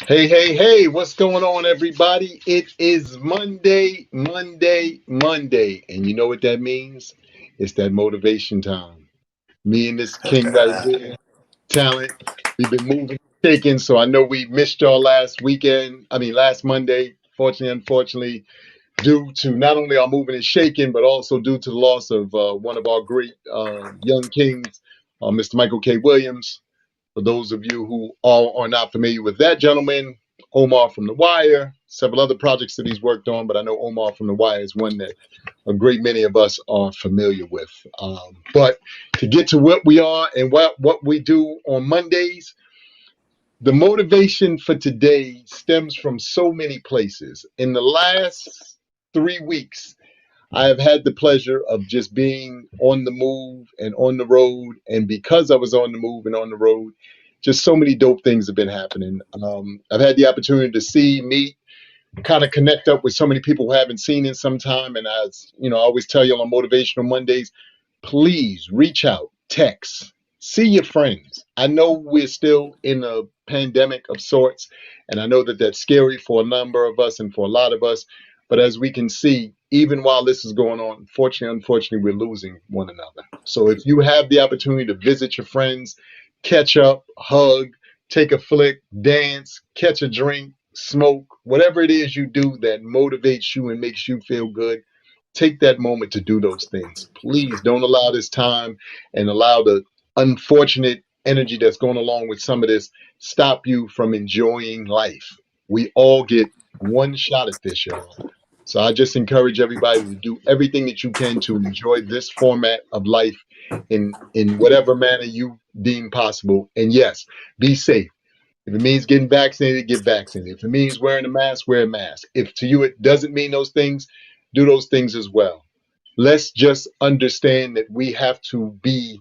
Hey, hey, hey, what's going on, everybody? It is Monday, Monday, Monday. And you know what that means? It's that motivation time. Me and this king right here, talent, we've been moving, shaking. So I know we missed y'all last Monday, fortunately, unfortunately, due to not only our moving and shaking, but also due to the loss of one of our great young kings, Mr. Michael K. Williams. For those of you who are not familiar with that gentleman, Omar from The Wire, several other projects that he's worked on, but I know Omar from The Wire is one that a great many of us are familiar with. But to get to what we are and what we do on Mondays, the motivation for today stems from so many places. In the last 3 weeks, I have had the pleasure of just being on the move and on the road. And because I was on the move and on the road, just so many dope things have been happening. I've had the opportunity to see, meet, kind of connect up with so many people who haven't seen in some time. And as you know, I always tell you on Motivational Mondays, please reach out, text, see your friends. I know we're still in a pandemic of sorts, and I know that that's scary for a number of us and for a lot of us. But as we can see, even while this is going on, unfortunately, we're losing one another. So if you have the opportunity to visit your friends, catch up, hug, take a flick, dance, catch a drink, smoke, whatever it is you do that motivates you and makes you feel good, take that moment to do those things. Please don't allow this time and allow the unfortunate energy that's going along with some of this stop you from enjoying life. We all get one shot at this, y'all. So I just encourage everybody to do everything that you can to enjoy this format of life in whatever manner you deem possible. And yes, be safe. If it means getting vaccinated, get vaccinated. If it means wearing a mask, wear a mask. If to you it doesn't mean those things, do those things as well. Let's just understand that we have to be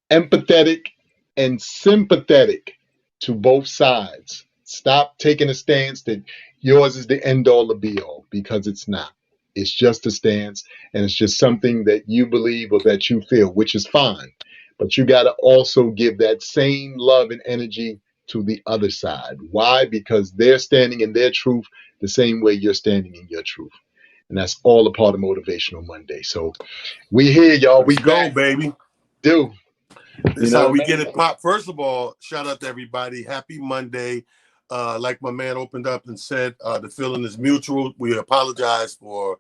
empathetic and sympathetic to both sides. Stop taking a stance that yours is the end all, the be all, because it's not. It's just a stance, and it's just something that you believe or that you feel, which is fine. But you got to also give that same love and energy to the other side. Why? Because they're standing in their truth the same way you're standing in your truth. And that's all a part of Motivational Monday. So we here, y'all. Let's We go, back. baby. Do This you is know how what we I get mean? it pop. First of all, shout out to everybody. Happy Monday. Like my man opened up and said, the feeling is mutual. We apologize for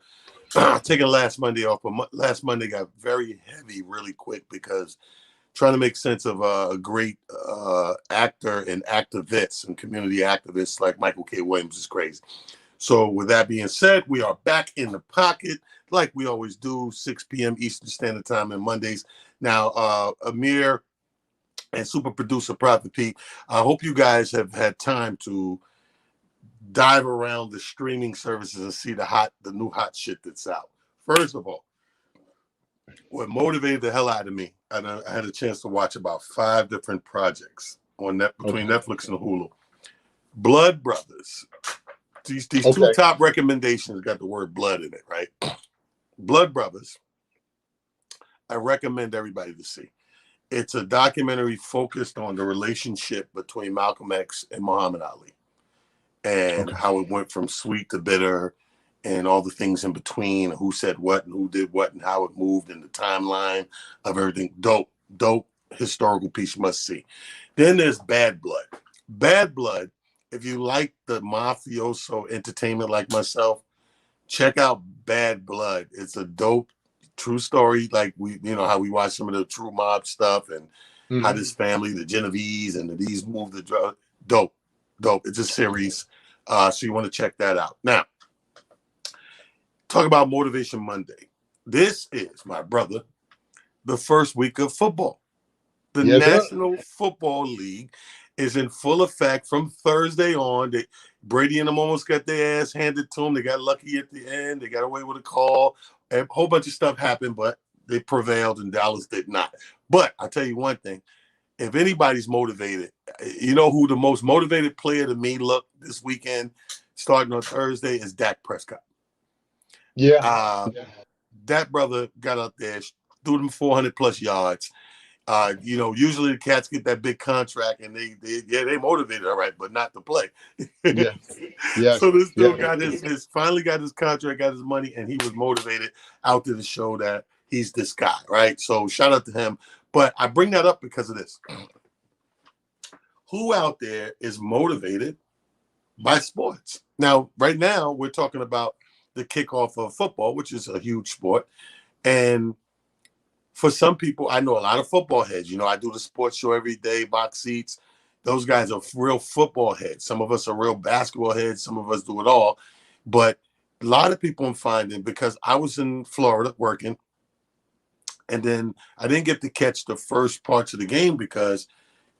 taking last Monday off. But last Monday got very heavy really quick because trying to make sense of a great actor and activists and community activists like Michael K. Williams is crazy. So with that being said, we are back in the pocket like we always do, 6 p.m. Eastern Standard Time on Mondays. Now, Amir and super producer Prophet Pete, I hope you guys have had time to dive around the streaming services and see the new hot shit that's out. First of all, what motivated the hell out of me, I had a chance to watch about 5 different projects on between Okay. Netflix and Hulu. Blood Brothers. These two Okay. top recommendations got the word blood in it, right? Blood Brothers, I recommend everybody to see. It's a documentary focused on the relationship between Malcolm X and Muhammad Ali and Okay. how it went from sweet to bitter and all the things in between, who said what and who did what and how it moved in the timeline of everything. Dope historical piece you must see. Then there's Bad Blood. Bad Blood, if you like the mafioso entertainment like myself, check out Bad Blood. It's a dope true story, like how we watch some of the true mob stuff and how Hmm. this family, the Genovese and these move the drug. Dope. It's a series, so you want to check that out. Now, talk about Motivation Monday. This is, my brother, the first week of football. The Yes, sir. National Football League is in full effect from Thursday on. Brady and them almost got their ass handed to them. They got lucky at the end. They got away with a call. A whole bunch of stuff happened, but they prevailed and Dallas did not. But I'll tell you one thing. If anybody's motivated, you know who the most motivated player to me look this weekend, starting on Thursday, is Dak Prescott. Yeah. Uh, Yeah. that brother got out there, threw them 400 plus yards. Usually the cats get that big contract and they motivated, all right, but not to play. Yeah. Yes. So this dude Yeah. got his finally got his contract, got his money, and he was motivated out there to show that he's this guy, right? So shout out to him. But I bring that up because of this. Who out there is motivated by sports? Now, right now, we're talking about the kickoff of football, which is a huge sport. And for some people, I know a lot of football heads. I do the sports show every day, box seats. Those guys are real football heads. Some of us are real basketball heads. Some of us do it all. But a lot of people I'm finding, because I was in Florida working, and then I didn't get to catch the first parts of the game because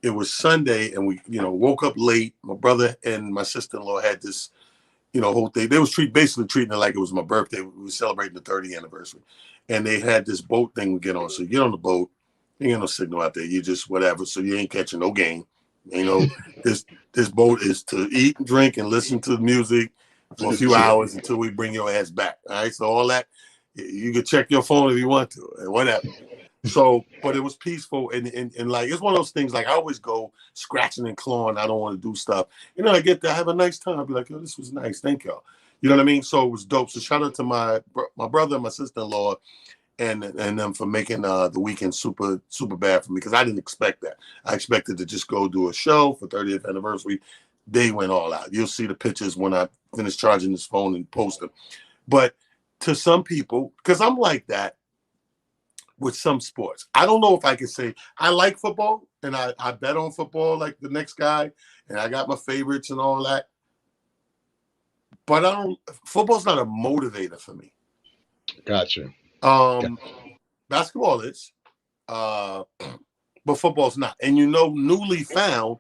it was Sunday and we, woke up late. My brother and my sister-in-law had this, whole thing. They was basically treating it like it was my birthday. We were celebrating the 30th anniversary. And they had this boat thing we get on. So you get on the boat, you ain't no signal out there. You just whatever. So you ain't catching no game. This boat is to eat and drink and listen to music for a few hours until we bring your ass back. All right. So all that, you can check your phone if you want to, and whatever. So, but it was peaceful and like it's one of those things. Like I always go scratching and clawing. I don't want to do stuff. I get to have a nice time. I'll be like, "Yo, this was nice. Thank y'all." You know what I mean? So it was dope. So shout out to my brother and my sister-in-law and them for making the weekend super bad for me because I didn't expect that. I expected to just go do a show for 30th anniversary. They went all out. You'll see the pictures when I finish charging this phone and post them. But to some people, because I'm like that with some sports. I don't know if I can say I like football and I bet on football like the next guy and I got my favorites and all that. But football's not a motivator for me. Gotcha. Basketball is, but football's not. And newly found,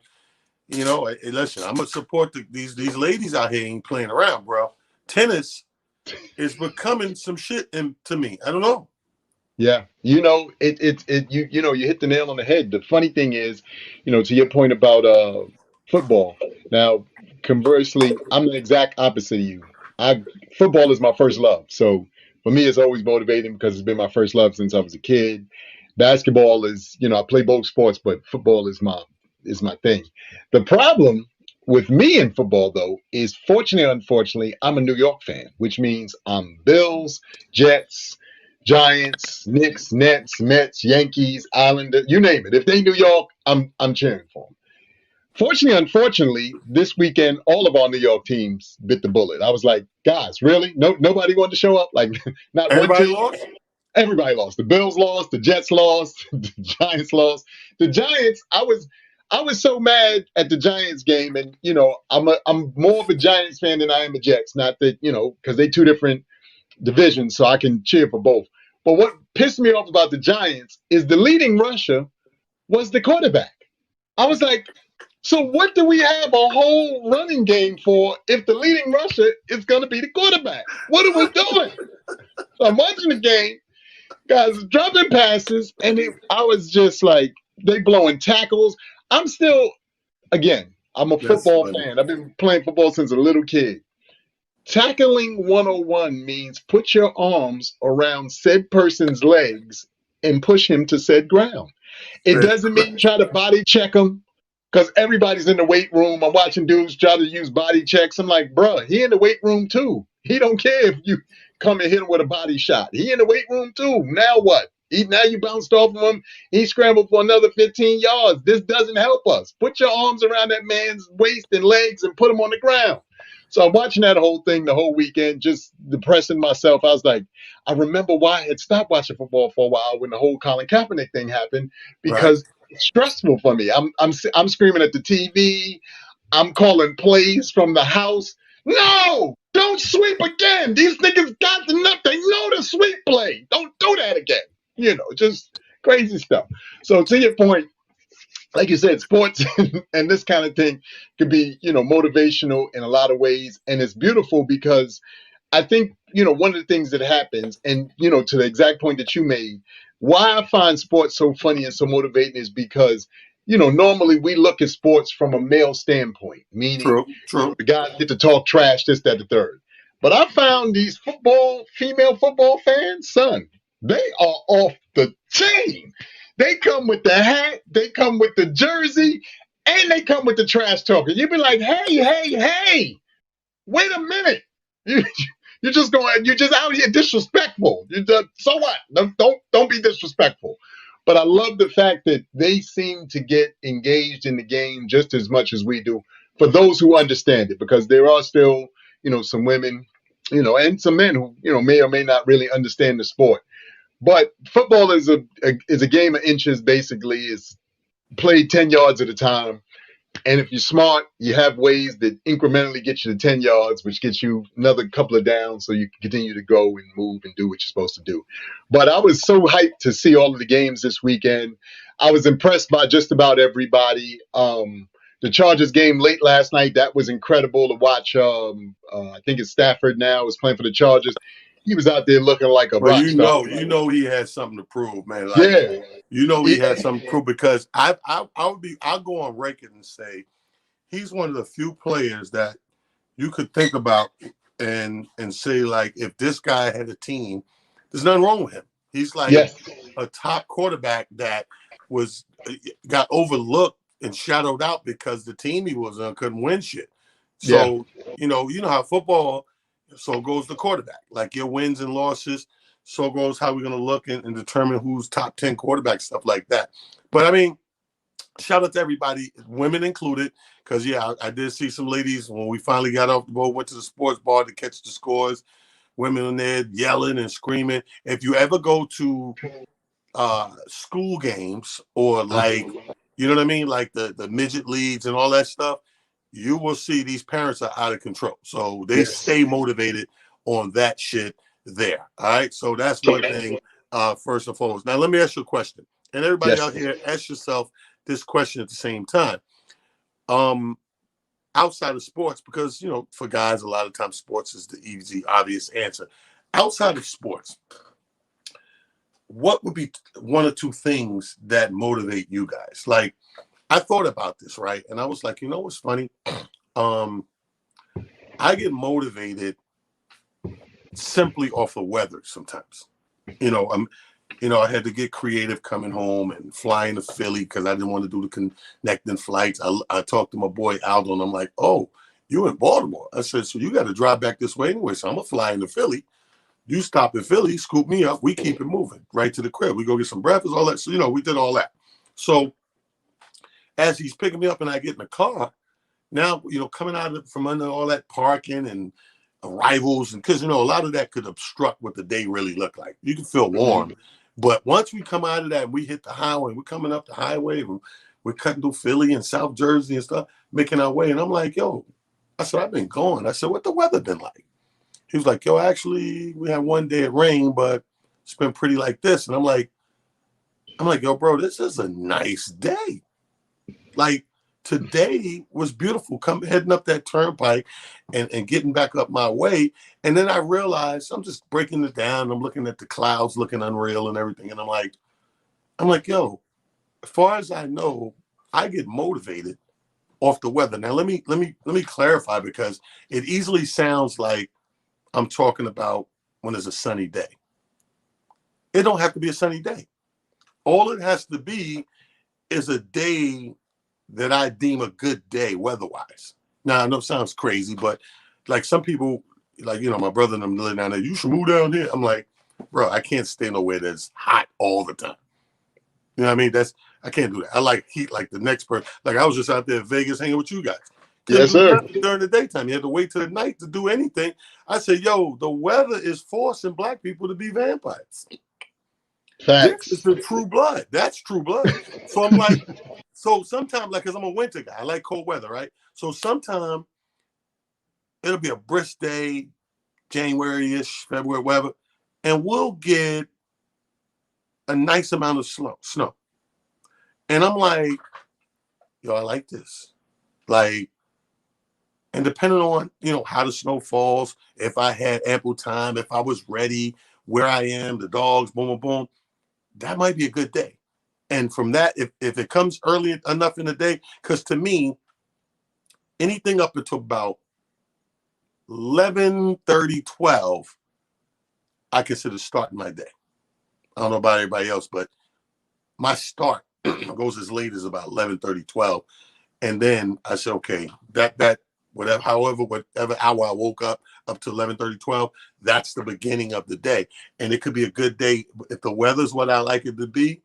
listen, I'm gonna support these ladies out here ain't playing around, bro. Tennis is becoming some shit to me. I don't know. Yeah, you hit the nail on the head. The funny thing is, to your point about football. Now, conversely, I'm the exact opposite of you. I Football is my first love. So for me, it's always motivating because it's been my first love since I was a kid. Basketball is, I play both sports, but football is my thing. The problem with me in football though is fortunately, unfortunately, I'm a New York fan, which means I'm Bills, Jets, Giants, Knicks, Nets, Mets, Yankees, Islanders, you name it. If they New York, I'm cheering for them. Fortunately, unfortunately, this weekend all of our New York teams bit the bullet. I was like, guys, really? No, nobody wanted to show up. Like, not one Everybody team. lost. Everybody lost. The Bills lost. The Jets lost. The Giants lost. The Giants. I was so mad at the Giants game, and I'm more of a Giants fan than I am a Jets. Not that because they two different divisions, so I can cheer for both. But what pissed me off about the Giants is the leading rusher was the quarterback. I was like, so what do we have a whole running game for if the leading rusher is going to be the quarterback? What are we doing? So I'm watching the game, guys dropping passes, and I was just like, they blowing tackles. I'm still, again, I'm a That's football funny. fan. I've been playing football since a little kid. Tackling 101 means put your arms around said person's legs and push him to said ground. It doesn't mean try to body check him because everybody's in the weight room. I'm watching dudes try to use body checks. I'm like, bruh, he in the weight room too. He don't care if you come and hit him with a body shot. He in the weight room too. Now what? Now you bounced off of him. He scrambled for another 15 yards. This doesn't help us. Put your arms around that man's waist and legs and put him on the ground. So I'm watching that whole thing the whole weekend, just depressing myself. I was like, I remember why I had stopped watching football for a while when the whole Colin Kaepernick thing happened Right. because it's stressful for me. I'm screaming at the TV. I'm calling plays from the house. No, don't sweep again. These niggas got enough. They know the sweep play. Don't do that again. Just crazy stuff. So to your point, like you said, sports and this kind of thing could be, motivational in a lot of ways. And it's beautiful because I think, one of the things that happens, and, to the exact point that you made, why I find sports so funny and so motivating is because, normally we look at sports from a male standpoint, meaning, True. the guys get to talk trash, this, that, the third. But I found these female football fans, son, they are off the chain. They come with the hat, they come with the jersey, and they come with the trash talking. You be like, hey, wait a minute. You, you're just going. You're just out here disrespectful. You just, so what? Don't be disrespectful. But I love the fact that they seem to get engaged in the game just as much as we do. For those who understand it, because there are still, some women, and some men who, may or may not really understand the sport. But football is a game of inches. Basically, it's played 10 yards at a time, and if you're smart, you have ways that incrementally get you to 10 yards, which gets you another couple of downs so you can continue to go and move and do what you're supposed to do. But I was so hyped to see all of the games this weekend. I was impressed by just about everybody. The Chargers game late last night, that was incredible to watch. I think it's Stafford now is playing for the Chargers. He was out there looking like a Well, rock star. he had something to prove, man. Like, Yeah. he had something to prove because I'll go on record and say he's one of the few players that you could think about and say, like, if this guy had a team, there's nothing wrong with him. He's like Yes. a top quarterback that got overlooked and shadowed out because the team he was on couldn't win shit. So, you know how football, so goes the quarterback. Like your wins and losses, so goes how we're going to look and determine who's top 10 quarterback, stuff like that. But I mean, shout out to everybody, women included, because I did see some ladies when we finally got off the boat, went to the sports bar to catch the scores. Women in there yelling and screaming. If you ever go to school games or like, you know what I mean, like the midget leagues and all that stuff, you will see these parents are out of control. So they stay motivated on that shit there. All right. So that's one thing, first and foremost. Now, let me ask you a question. And everybody out here, ask yourself this question at the same time. Outside of sports, because, for guys, a lot of times sports is the easy, obvious answer. Outside of sports, what would be one or two things that motivate you guys? Like, I thought about this, right? And I was like, what's funny? I get motivated simply off the weather sometimes. I had to get creative coming home and flying to Philly because I didn't want to do the connecting flights. I talked to my boy Aldo, and I'm like, oh, you in Baltimore? I said, so you got to drive back this way anyway. So I'm going to fly into Philly. You stop in Philly, scoop me up. We keep it moving right to the crib. We go get some breakfast, all that. So, we did all that. So as he's picking me up and I get in the car, now, coming out from under all that parking and arrivals, and because, a lot of that could obstruct what the day really looked like. You can feel warm. But once we come out of that and we hit the highway, we're coming up the highway, and we're cutting through Philly and South Jersey and stuff, making our way. And I'm like, yo, I said, I've been going. I said, what the weather been like? He was like, yo, actually, we had one day of rain, but it's been pretty like this. And I'm like, yo, bro, this is a nice day. Like, today was beautiful. Heading up that turnpike and getting back up my way. And then I realized I'm just breaking it down. I'm looking at the clouds looking unreal and everything. And I'm like, yo, as far as I know, I get motivated off the weather. Now let me clarify, because it easily sounds like I'm talking about when it's a sunny day. It don't have to be a sunny day. All it has to be is a day that I deem a good day weather-wise. Now, I know it sounds crazy, but like some people, like, my brother and them living down there, you should move down here. I'm like, bro, I can't stay nowhere that's hot all the time. You know what I mean? I can't do that. I like heat like the next person. Like I was just out there in Vegas hanging with you guys. Yes, sir. During the daytime, you had to wait till the night to do anything. I said, yo, the weather is forcing black people to be vampires. Facts. This is the true blood. That's true blood. So I'm like, so sometimes, like, because I'm a winter guy, I like cold weather, right? So sometimes it'll be a brisk day, January-ish, February, whatever, and we'll get a nice amount of snow. And I'm like, yo, I like this. Like, and depending on, how the snow falls, if I had ample time, if I was ready, where I am, the dogs, boom, boom, boom, that might be a good day. And from that, if it comes early enough in the day, because to me, anything up until about 11:30, 12, I consider starting my day. I don't know about everybody else, but my start goes as late as about 11:30, 12. And then I said, okay, that whatever hour I woke up to 11:30, 12, that's the beginning of the day. And it could be a good day. If the weather's what I like it to be,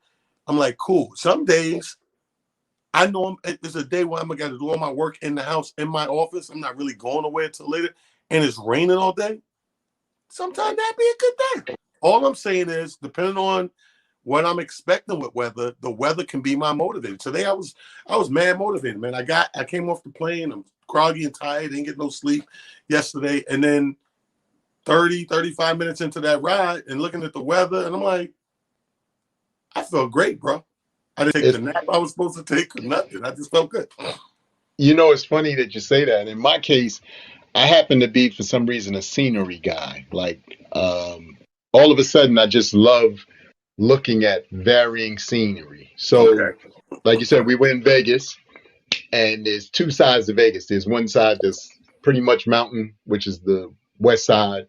I'm like, cool. Some days I know it's a day where I'm going to do all my work in the house, in my office. I'm not really going away until later. And it's raining all day. Sometimes that'd be a good day. All I'm saying is, depending on what I'm expecting with weather, the weather can be my motivator. Today I was mad motivated, man. I came off the plane, I'm groggy and tired, didn't get no sleep yesterday. And then 35 minutes into that ride and looking at the weather, and I'm like, I felt great, bro. I didn't take the It's, nap I was supposed to take or nothing. I just felt good. it's funny that you say that. In my case, I happen to be, for some reason, a scenery guy. Like, all of a sudden, I just love looking at varying scenery. So, Okay. like you said, we were in Vegas, and there's two sides to Vegas. There's one side that's pretty much mountain, which is the west side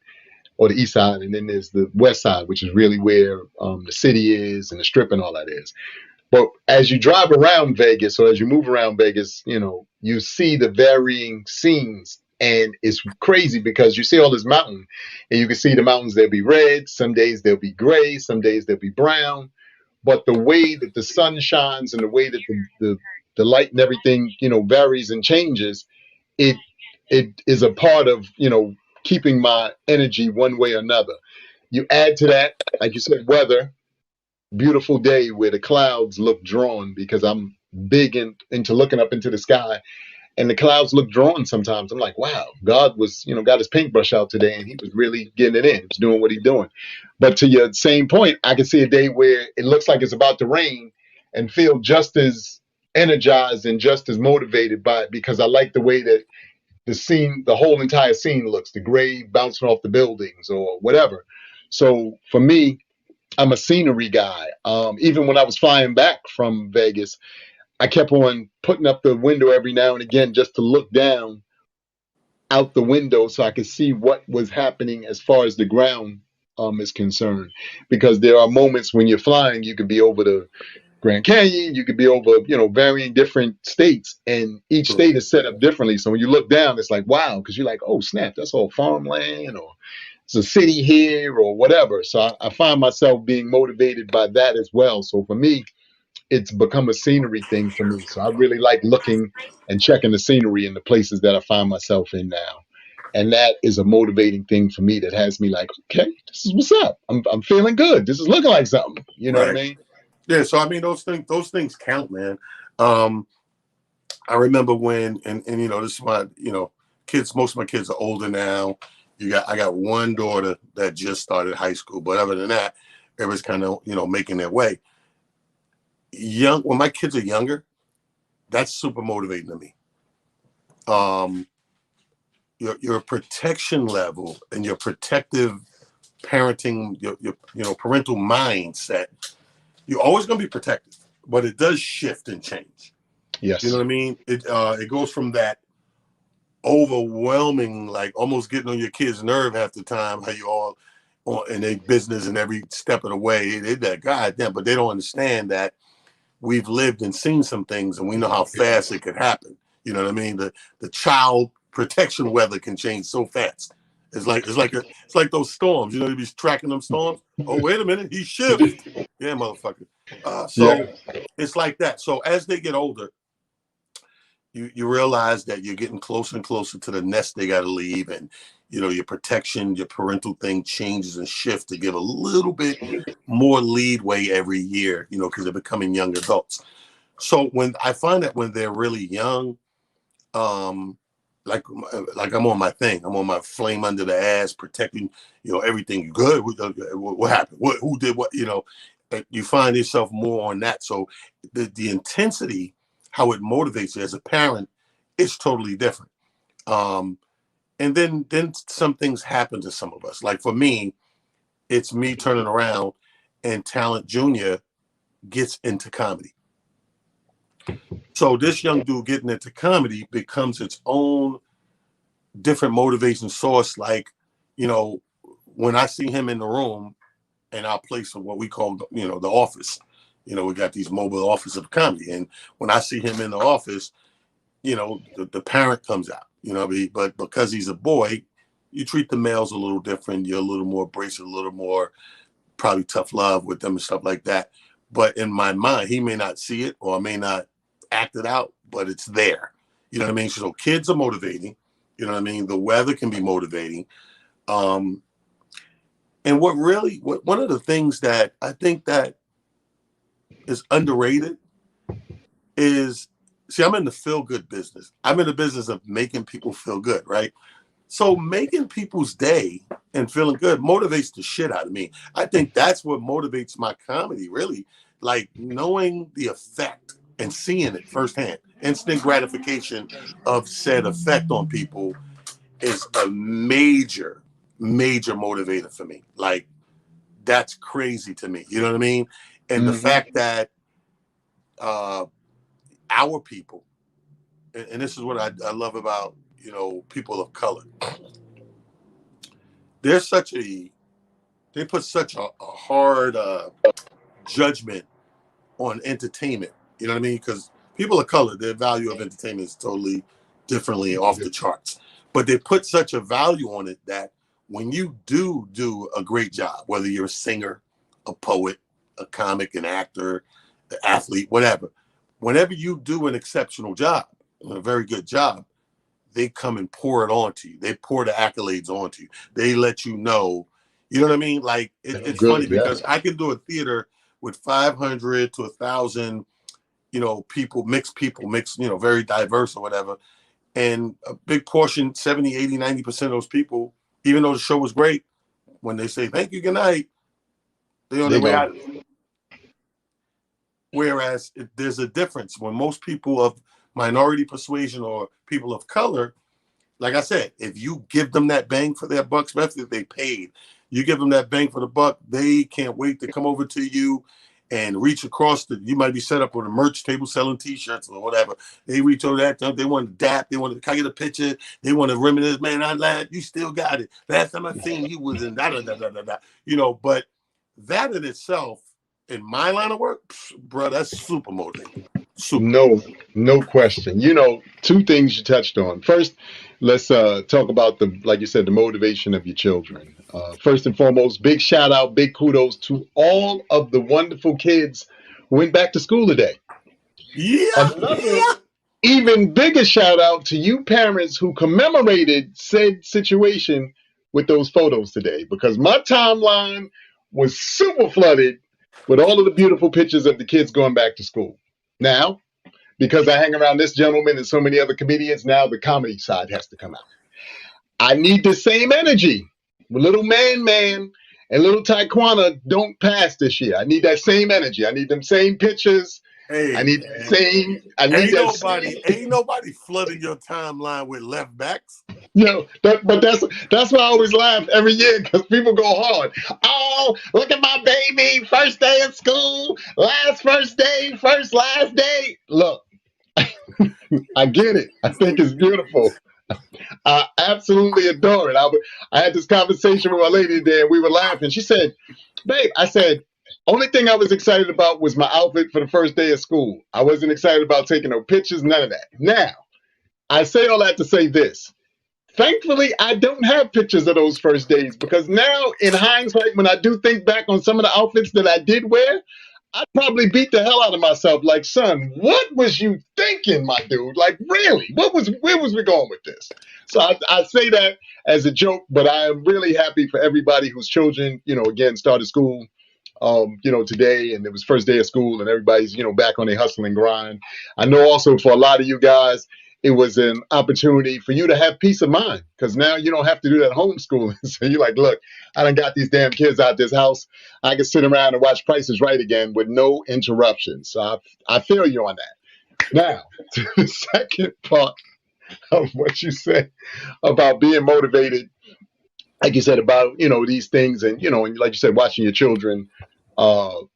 or the east side, and then there's the west side, which is really where the city is and the strip and all that is. But as you drive around Vegas or as you move around Vegas, you see the varying scenes. And it's crazy because you see all this mountain, and you can see the mountains, they'll be red, some days they'll be gray, some days they'll be brown. But the way that the sun shines and the way that the light and everything, varies and changes, it it is a part of, keeping my energy one way or another. You add to that, like you said, weather, beautiful day where the clouds look drawn because I'm big into looking up into the sky, and the clouds look drawn sometimes. I'm like, wow, God was, got his paintbrush out today and he was really getting it in. He was doing what he's doing. But to your same point, I can see a day where it looks like it's about to rain and feel just as energized and just as motivated by it because I like the way that the scene, the whole entire scene looks, the gray bouncing off the buildings or whatever. So for me, I'm a scenery guy. Even when I was flying back from Vegas, I kept on putting up the window every now and again just to look down out the window so I could see what was happening as far as the ground is concerned. Because there are moments when you're flying, you could be over the Grand Canyon, you could be over, varying different states, and each True. state is set up differently. So when you look down, it's like, wow, because you're like, oh, snap, that's all farmland, or it's a city here, or whatever. So I find myself being motivated by that as well. So for me, it's become a scenery thing for me. So I really like looking and checking the scenery in the places that I find myself in now. And that is a motivating thing for me that has me like, okay, this is what's up. I'm feeling good. This is looking like something. You know what I Right. mean? Yeah. So I mean, those things count, man. Um, I remember when, and this is my, kids. Most of my kids are older now. I got one daughter that just started high school, but other than that, everybody's kind of, making their way. When my kids are younger, that's super motivating to me. Um, your protection level and your protective parenting, your parental mindset, you're always going to be protective, but it does shift and change. You know Yes. what I mean? It goes from that overwhelming, like almost getting on your kids' nerve half the time, how you all in their business and every step of the way. They that goddamn, but they don't understand that we've lived and seen some things, and we know how fast it could happen. You know what I mean? The child protection weather can change so fast. It's like those storms. You be tracking them storms. Oh, wait a minute, he shift. Yeah, motherfucker. So Yeah. it's like that. So as they get older, you realize that you're getting closer and closer to the nest they got to leave, and your protection, your parental thing changes and shifts to give a little bit more leadway every year, because they're becoming young adults. So when I find that when they're really young, um, like I'm on my thing, I'm on my flame under the ass, protecting, everything good. What happened? Who did what? You find yourself more on that. So the intensity, how it motivates you as a parent, is totally different. Um, and then some things happen to some of us. Like for me, it's me turning around and Talent Junior gets into comedy. So this young dude getting into comedy becomes its own different motivation source. Like, you know, when I see him in the room and I'll play some what we call, the office, We got these mobile office of comedy, and when I see him in the office, the parent comes out. But because he's a boy, you treat the males a little different. You're a little more abrasive, a little more probably tough love with them and stuff like that. But in my mind, he may not see it or may not act it out, but it's there. You know what I mean? So kids are motivating. You know what I mean? The weather can be motivating. And one of the things that I think that is underrated is, see, I'm in the feel good business. I'm in the business of making people feel good, right? So making people's day and feeling good motivates the shit out of me. I think that's what motivates my comedy, really. Like knowing the effect and seeing it firsthand. Instant gratification of said effect on people is a major, major motivator for me. Like, that's crazy to me. You know what I mean? And the fact that our people, and this is what I love about, people of color. They put such a hard judgment on entertainment. You know what I mean? Because people of color, their value of entertainment is totally differently off the charts. But they put such a value on it that when you do a great job, whether you're a singer, a poet, a comic, an actor, an athlete, whatever, whenever you do an exceptional job, a very good job, they come and pour it onto you. They pour the accolades onto you. They let you know. You know what I mean? Like, it's good, funny because I can do a theater with 500 to 1,000, people, mixed, very diverse or whatever. And a big portion, 70, 80, 90% of those people, even though the show was great, when they say, thank you, good night, they're on their way out. Whereas there's a difference when most people of minority persuasion or people of color, like I said, if you give them that bang for their buck, especially if they paid, you give them that bang for the buck, they can't wait to come over to you and reach across you might be set up with a merch table selling t-shirts or whatever. They reach over that, they want to dap, they want to, can I get a picture? They want to reminisce, man, I laughed, you still got it. Last time I seen you was in da-da-da-da-da-da. But that in itself, in my line of work, bro, that's super motivating. Super. No question. Two things you touched on. First, let's talk about like you said, the motivation of your children. First and foremost, big shout out, big kudos to all of the wonderful kids who went back to school today. Another even bigger shout out to you parents who commemorated said situation with those photos today, because my timeline was super flooded with all of the beautiful pictures of the kids going back to school. Now, because I hang around this gentleman and so many other comedians, now the comedy side has to come out. I need the same energy. Little man and little Taekwondo don't pass this year. I need that same energy. I need them same pictures. Hey, I need the same. Ain't nobody flooding your timeline with left backs. But that's why I always laugh every year, because people go hard. Oh, look at my baby, first day of school, first last day. Look, I get it. I think it's beautiful. I absolutely adore it. I had this conversation with my lady today, and we were laughing. She said, babe, I said, only thing I was excited about was my outfit for the first day of school. I wasn't excited about taking no pictures, none of that. Now, I say all that to say this. Thankfully, I don't have pictures of those first days, because now, in hindsight, when I do think back on some of the outfits that I did wear, I'd probably beat the hell out of myself. Like, son, what was you thinking, my dude? Like, really? Where was we going with this? So I say that as a joke, but I am really happy for everybody whose children, again, started school, today, and it was first day of school, and everybody's, back on their hustle and grind. I know also for a lot of you guys, it was an opportunity for you to have peace of mind, because now you don't have to do that homeschooling. So you're like, look, I done got these damn kids out this house. I can sit around and watch Price is Right again with no interruptions. So I feel you on that. Now, to the second part of what you said about being motivated, like you said about, these things, and, and like you said, watching your children go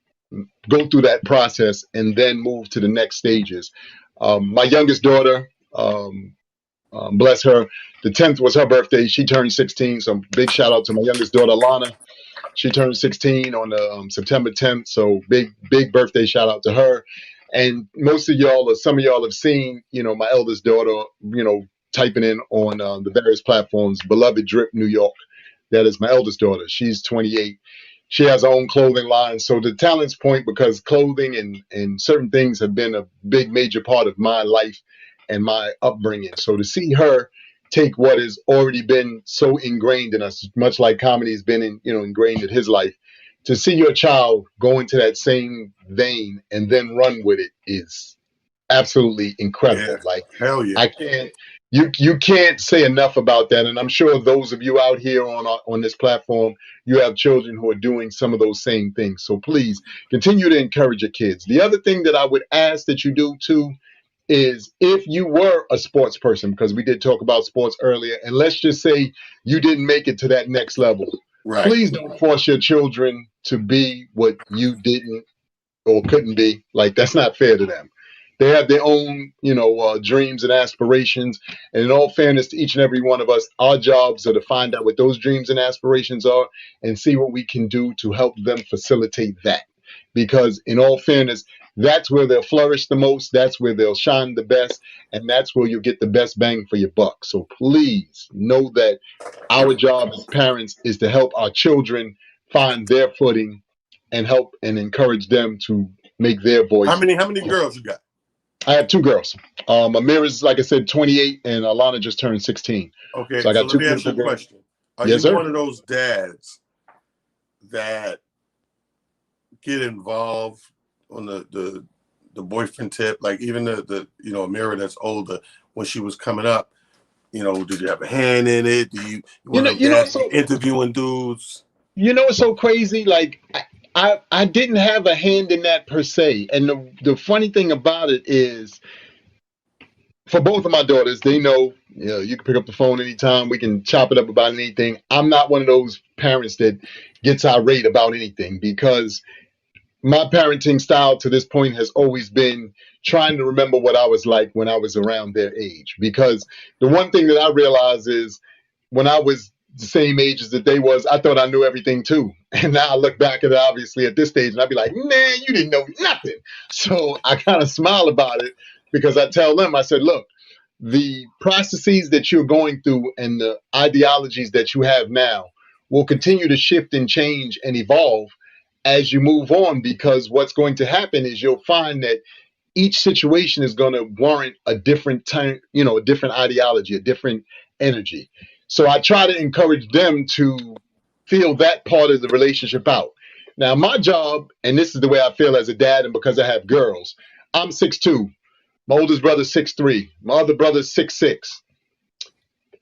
through that process and then move to the next stages. My youngest daughter, bless her, the 10th was her birthday. She turned 16. So big shout out to my youngest daughter, Lana. She turned 16 on September 10th. So big birthday shout out to her. And most of y'all, or some of y'all, have seen, my eldest daughter, typing in on the various platforms. Beloved Drip New York. That is my eldest daughter. She's 28. She has her own clothing line. So the talents point, because clothing and certain things have been a big major part of my life and my upbringing. So to see her take what has already been so ingrained in us, much like comedy has been ingrained in his life, to see your child go into that same vein and then run with it is absolutely Yeah. incredible. Like, Hell yeah. I can't you can't say enough about that. And I'm sure those of you out here on this platform, you have children who are doing some of those same things. So please continue to encourage your kids. The other thing that I would ask that you do too is, if you were a sports person, because we did talk about sports earlier, and let's just say you didn't make it to that next level, Right. please don't force your children to be what you didn't or couldn't be. Like, that's not fair to them. They have their own, dreams and aspirations. And in all fairness to each and every one of us, our jobs are to find out what those dreams and aspirations are and see what we can do to help them facilitate that. Because in all fairness, that's where they'll flourish the most. That's where they'll shine the best. And that's where you'll get the best bang for your buck. So please know that our job as parents is to help our children find their footing and help and encourage them to make their voice. How many girls you got? I have two girls. Amir is, like I said, 28, and Alana just turned 16. Okay, So I so got let two me ask you beautiful a girls. question. Are Yes, you sir. one of those dads that get involved on the boyfriend tip? Like, even the Amir that's older, when she was coming up, did you have a hand in it? Do you one of those dads interviewing dudes? It's so crazy. Like, I didn't have a hand in that per se. And the funny thing about it is, for both of my daughters, they know, you can pick up the phone anytime. We can chop it up about anything. I'm not one of those parents that gets irate about anything, because my parenting style to this point has always been trying to remember what I was like when I was around their age. Because the one thing that I realize is, when I was the same age as that they was, I thought I knew everything too. And now I look back at it, obviously, at this stage, and I'd be like, man, you didn't know nothing. So I kind of smile about it, because I tell them, I said, look, the processes that you're going through and the ideologies that you have now will continue to shift and change and evolve as you move on, because what's going to happen is you'll find that each situation is going to warrant a different time, a different ideology, a different energy. So I try to encourage them to feel that part of the relationship out. Now, my job, and this is the way I feel as a dad, and because I have girls, I'm 6'2". My oldest brother's 6'3". My other brother's 6'6".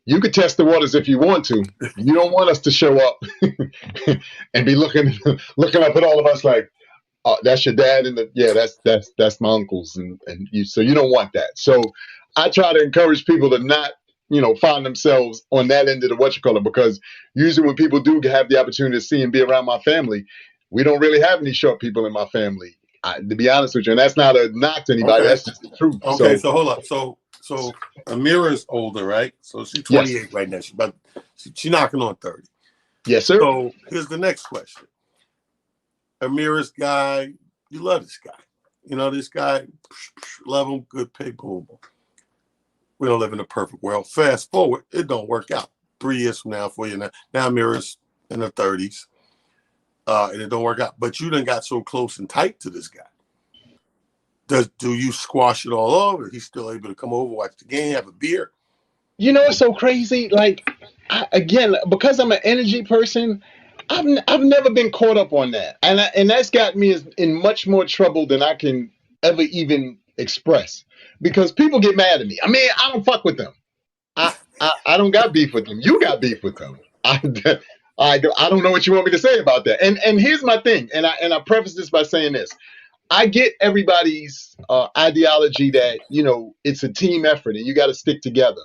You could test the waters if you want to. You don't want us to show up and be looking up at all of us like, oh, that's your dad, and that's my uncles, and you. So you don't want that. So I try to encourage people to not, find themselves on that end of the because usually when people do have the opportunity to see and be around my family, we don't really have any short people in my family. To be honest with you, and that's not a knock to anybody. Okay. That's just the truth. Okay, so hold up. So Amira's older, right? So she's 28 yes, right now. She's knocking on 30. yes, sir. So here's the next question. Amira's guy, you love this guy. This guy, love him, good people. We don't live in a perfect world. Fast forward, it don't work out. 3 years from now, 4 years now Amira's in her 30s, and it don't work out. But you done got so close and tight to this guy. Do you squash it all over? He's still able to come over, watch the game, have a beer? It's so crazy. Like, again, because I'm an energy person, I've never been caught up on that, and that's got me in much more trouble than I can ever even express. Because people get mad at me. I mean, I don't fuck with them. I don't got beef with them. You got beef with them. I don't know what you want me to say about that. And here's my thing. And I preface this by saying this. I get everybody's ideology that it's a team effort and you got to stick together.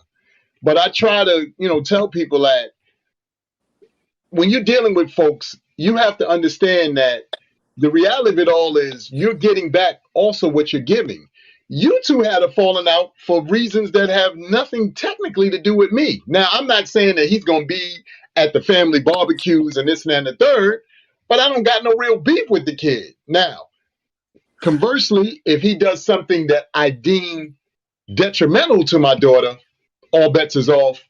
But I try to tell people that when you're dealing with folks, you have to understand that the reality of it all is you're getting back also what you're giving. You two had a falling out for reasons that have nothing technically to do with me. Now, I'm not saying that he's going to be at the family barbecues and this and that and the third, but I don't got no real beef with the kid. Now, conversely, if he does something that I deem detrimental to my daughter, all bets is off,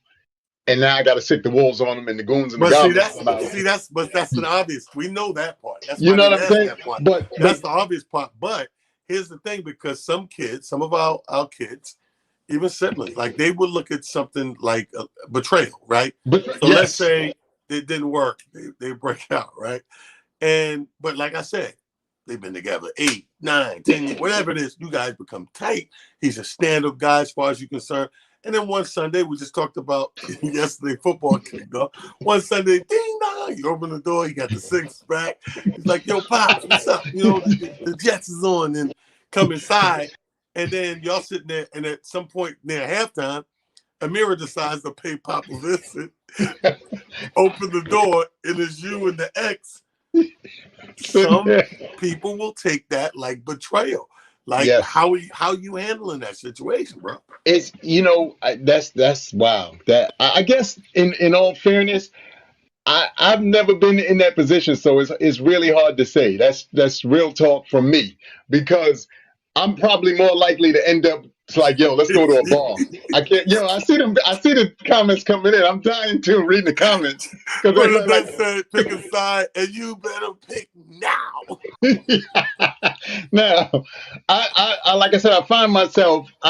and now I got to sick the wolves on him and the goons and the But goblins come out. that's an obvious. We know that part. That's You why know they what I'm asked saying? that part. But That's the obvious part. But here's the thing, because some kids, some of our kids, even siblings, like they would look at something like a betrayal, right? So let's yes, say it didn't work, they break out, right? But like I said, they've been together 8, 9, 10 years, whatever it is. You guys become tight. He's a stand-up guy as far as you're concerned. And then one Sunday, we just talked about yesterday, football kicked off. One Sunday, ding dong, you open the door, he got the 6-pack. He's like, yo, Pops, what's up? You know, the Jets is on, and come inside. And then y'all sitting there, and at some point near halftime, Amir decides to pay Pop a visit, open the door, and it's you and the ex. Some people will take that like betrayal. Like, yes. how you handling that situation, bro? It's that's wow. That I guess in all fairness, I've never been in that position, so it's really hard to say. That's real talk from me, because I'm probably more likely to end up like, yo, let's go to a bar. I can't, I see the comments coming in. I'm dying to read the comments because But it like, does say pick a side, and you better pick now. now, I like I said, I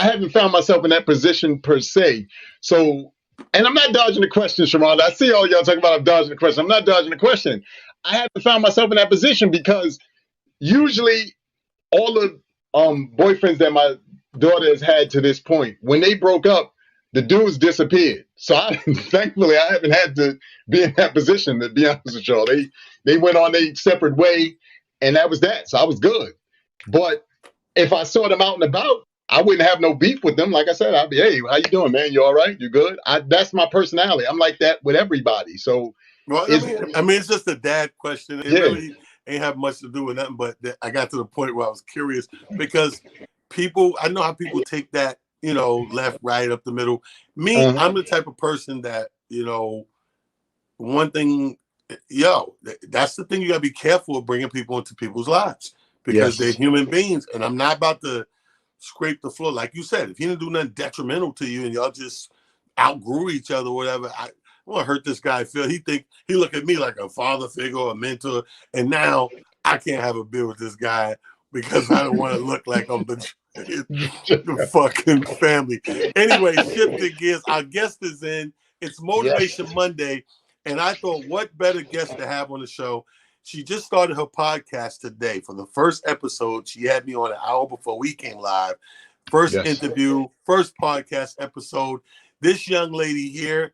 haven't found myself in that position per se. So, and I'm not dodging the question, Sharonda. I see all y'all talking about I'm dodging the question. I'm not dodging the question. I haven't found myself in that position because usually all the boyfriends that my daughter has had to this point, when they broke up, the dudes disappeared. So thankfully I haven't had to be in that position, to be honest with y'all. They went on a separate way, and that was that. So I was good. But if I saw them out and about, I wouldn't have no beef with them. Like I said, I'd be, hey, how you doing, man? You all right? You good? That's my personality. I'm like that with everybody. So Well, it's I mean, it's just a dad question. It yeah. really ain't have much to do with nothing. But I got to the point where I was curious because I know how people take that, left, right, up the middle. Me, Uh-huh. I'm the type of person that, one thing, that's the thing, you gotta be careful of bringing people into people's lives because they're Yes. human beings, and I'm not about to scrape the floor. Like you said, if he didn't do nothing detrimental to you and y'all just outgrew each other or whatever, I want to hurt this guy. He look at me like a father figure or a mentor, and now I can't have a beer with this guy because I don't want to look like I'm betraying the fucking family. Anyway, shifting gears, our guest is in. It's Motivation Yes. Monday, and I thought, what better guest to have on the show? She just started her podcast today. For the first episode, she had me on an hour before we came live. First Yes. interview, first podcast episode. This young lady here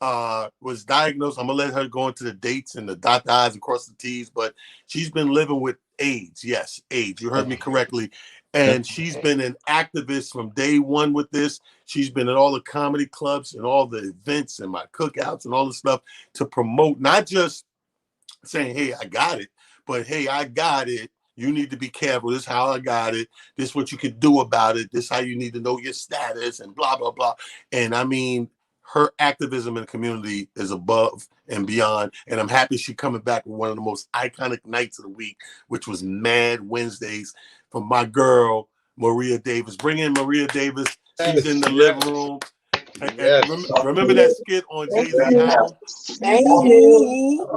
was diagnosed. I'm going to let her go into the dates and the dot the I's and cross the T's, but she's been living with AIDS. Yes, AIDS. You heard me correctly. And she's been an activist from day one with this. She's been at all the comedy clubs and all the events and my cookouts and all the stuff to promote, not just saying, hey, I got it, but hey, I got it. You need to be careful. This is how I got it. This is what you could do about it. This is how you need to know your status and blah, blah, blah. And I mean, her activism in the community is above and beyond. And I'm happy she's coming back with one of the most iconic nights of the week, which was Mad Wednesdays from my girl, Maria Davis. Bring in Maria Davis. She's in the living room. Yes. Remember that skit on Jay-Z album? Thank you.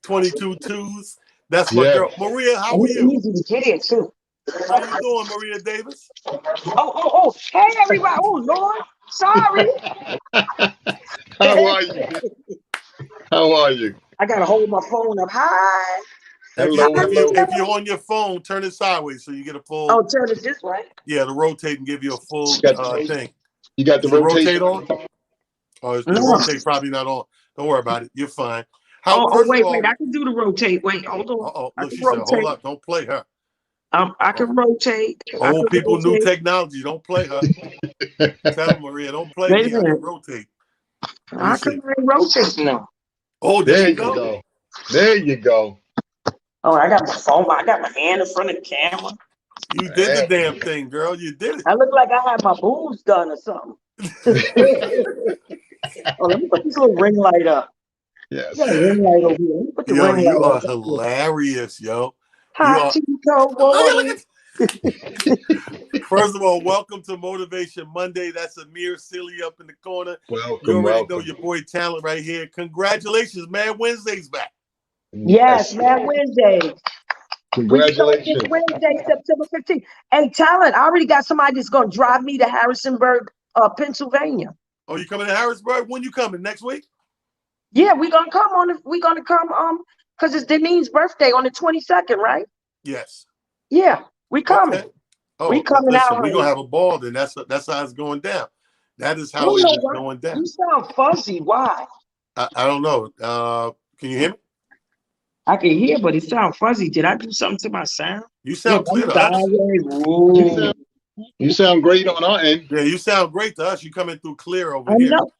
22 twos. That's my Yes. girl. Maria, how And are it's you? easy to get it too. How you doing, Maria Davis? Oh. Hey, everybody. Oh, Lord. Sorry. How are you? How are you? I got to hold my phone up high. Hello, hello. If you're on your phone, turn it sideways so you get a full. Oh, turn it this way. Yeah, to rotate and give you a full thing. You got the Is the rotation rotate on? Oh, the No. rotate probably not on. Don't worry about it. You're fine. Wait. I can do the rotate. Wait, hold on. Look, she said, hold up. Don't play her. I can rotate. Old people, new technology. Don't play her. Tell Maria, don't play me. I can rotate. I can rotate now. Oh, there you go. There you go. Oh, I got my phone. I got my hand in front of the camera. You did the damn thing, girl. You did it. I look like I had my boobs done or something. Oh, let me put this little ring light up. Yes. Yeah, ring light over here. Let me put the Yo, ring light you are over here. hilarious, yo. You Hot are. tea, cold water. First of all, welcome to Motivation Monday. That's Amir Silly up in the corner. You Welcome, already know welcome. your boy Talent right here. Congratulations, man. Wednesday's back. Yes, Yes. man, Wednesday. We start this Congratulations. Wednesday, September 15th. Hey, Talent, I already got somebody that's going to drive me to Harrisonburg, Pennsylvania. Oh, you coming to Harrisburg? When you coming? Next week? Yeah, because it's Denise's birthday on the 22nd, right? Yes. Yeah, we Okay. coming. We Oh, coming out, listen, we're gonna honey. have a ball then. That's how it's going down. That is I how don't it know is why. going down. You sound fuzzy. Why? I don't know. Can you hear me? I can hear, but it sounds fuzzy. Did I do something to my sound? You Look, sound I'm clear to us. sideways. You Ooh. sound you sound great on our end. Yeah, you sound great to us. You coming through clear over I here. know.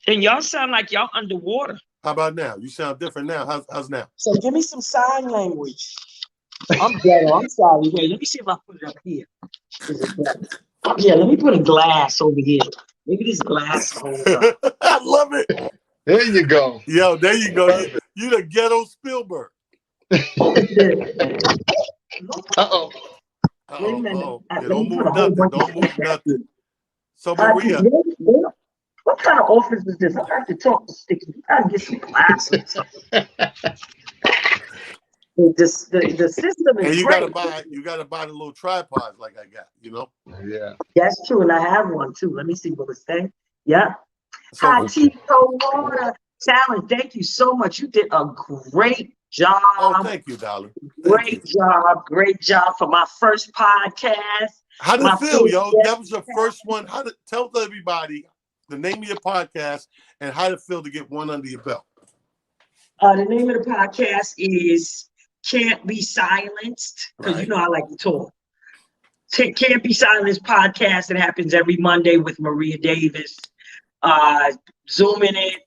And y'all sound like y'all underwater. How about now? You sound different now. How's now? So give me some sign language. I'm better. I'm sorry. Wait, let me see if I put it up here. Is it better? Yeah, let me put a glass over here. Maybe this glass hold up. I love it. There you go. Yo, there you go. Perfect. You the ghetto Spielberg. Uh-oh. Wait a Uh-oh, minute. uh-oh. Let Yeah, me don't put a move whole nothing. bunch of Don't stuff move back here. nothing. So Maria, What kind of office is this? I have to talk to Sticky. You gotta get some glasses. The system and is you great. gotta buy the little tripods like I got, you know? Yeah. That's true, and I have one too. Let me see what it's saying. Yeah. So Hot tea, Okay. cold water. Talent, thank you so much. You did a great job. thank you, darling. Thank you. Great job. Great job for my first podcast. How did it My feel, first yo? guest. That was your first one. How did tell everybody the name of your podcast and how did it feel to get one under your belt? The name of the podcast is Can't Be Silenced, because you Right. know I like to talk. Can't Be Silenced podcast. It happens every Monday with Maria Davis. Zooming it,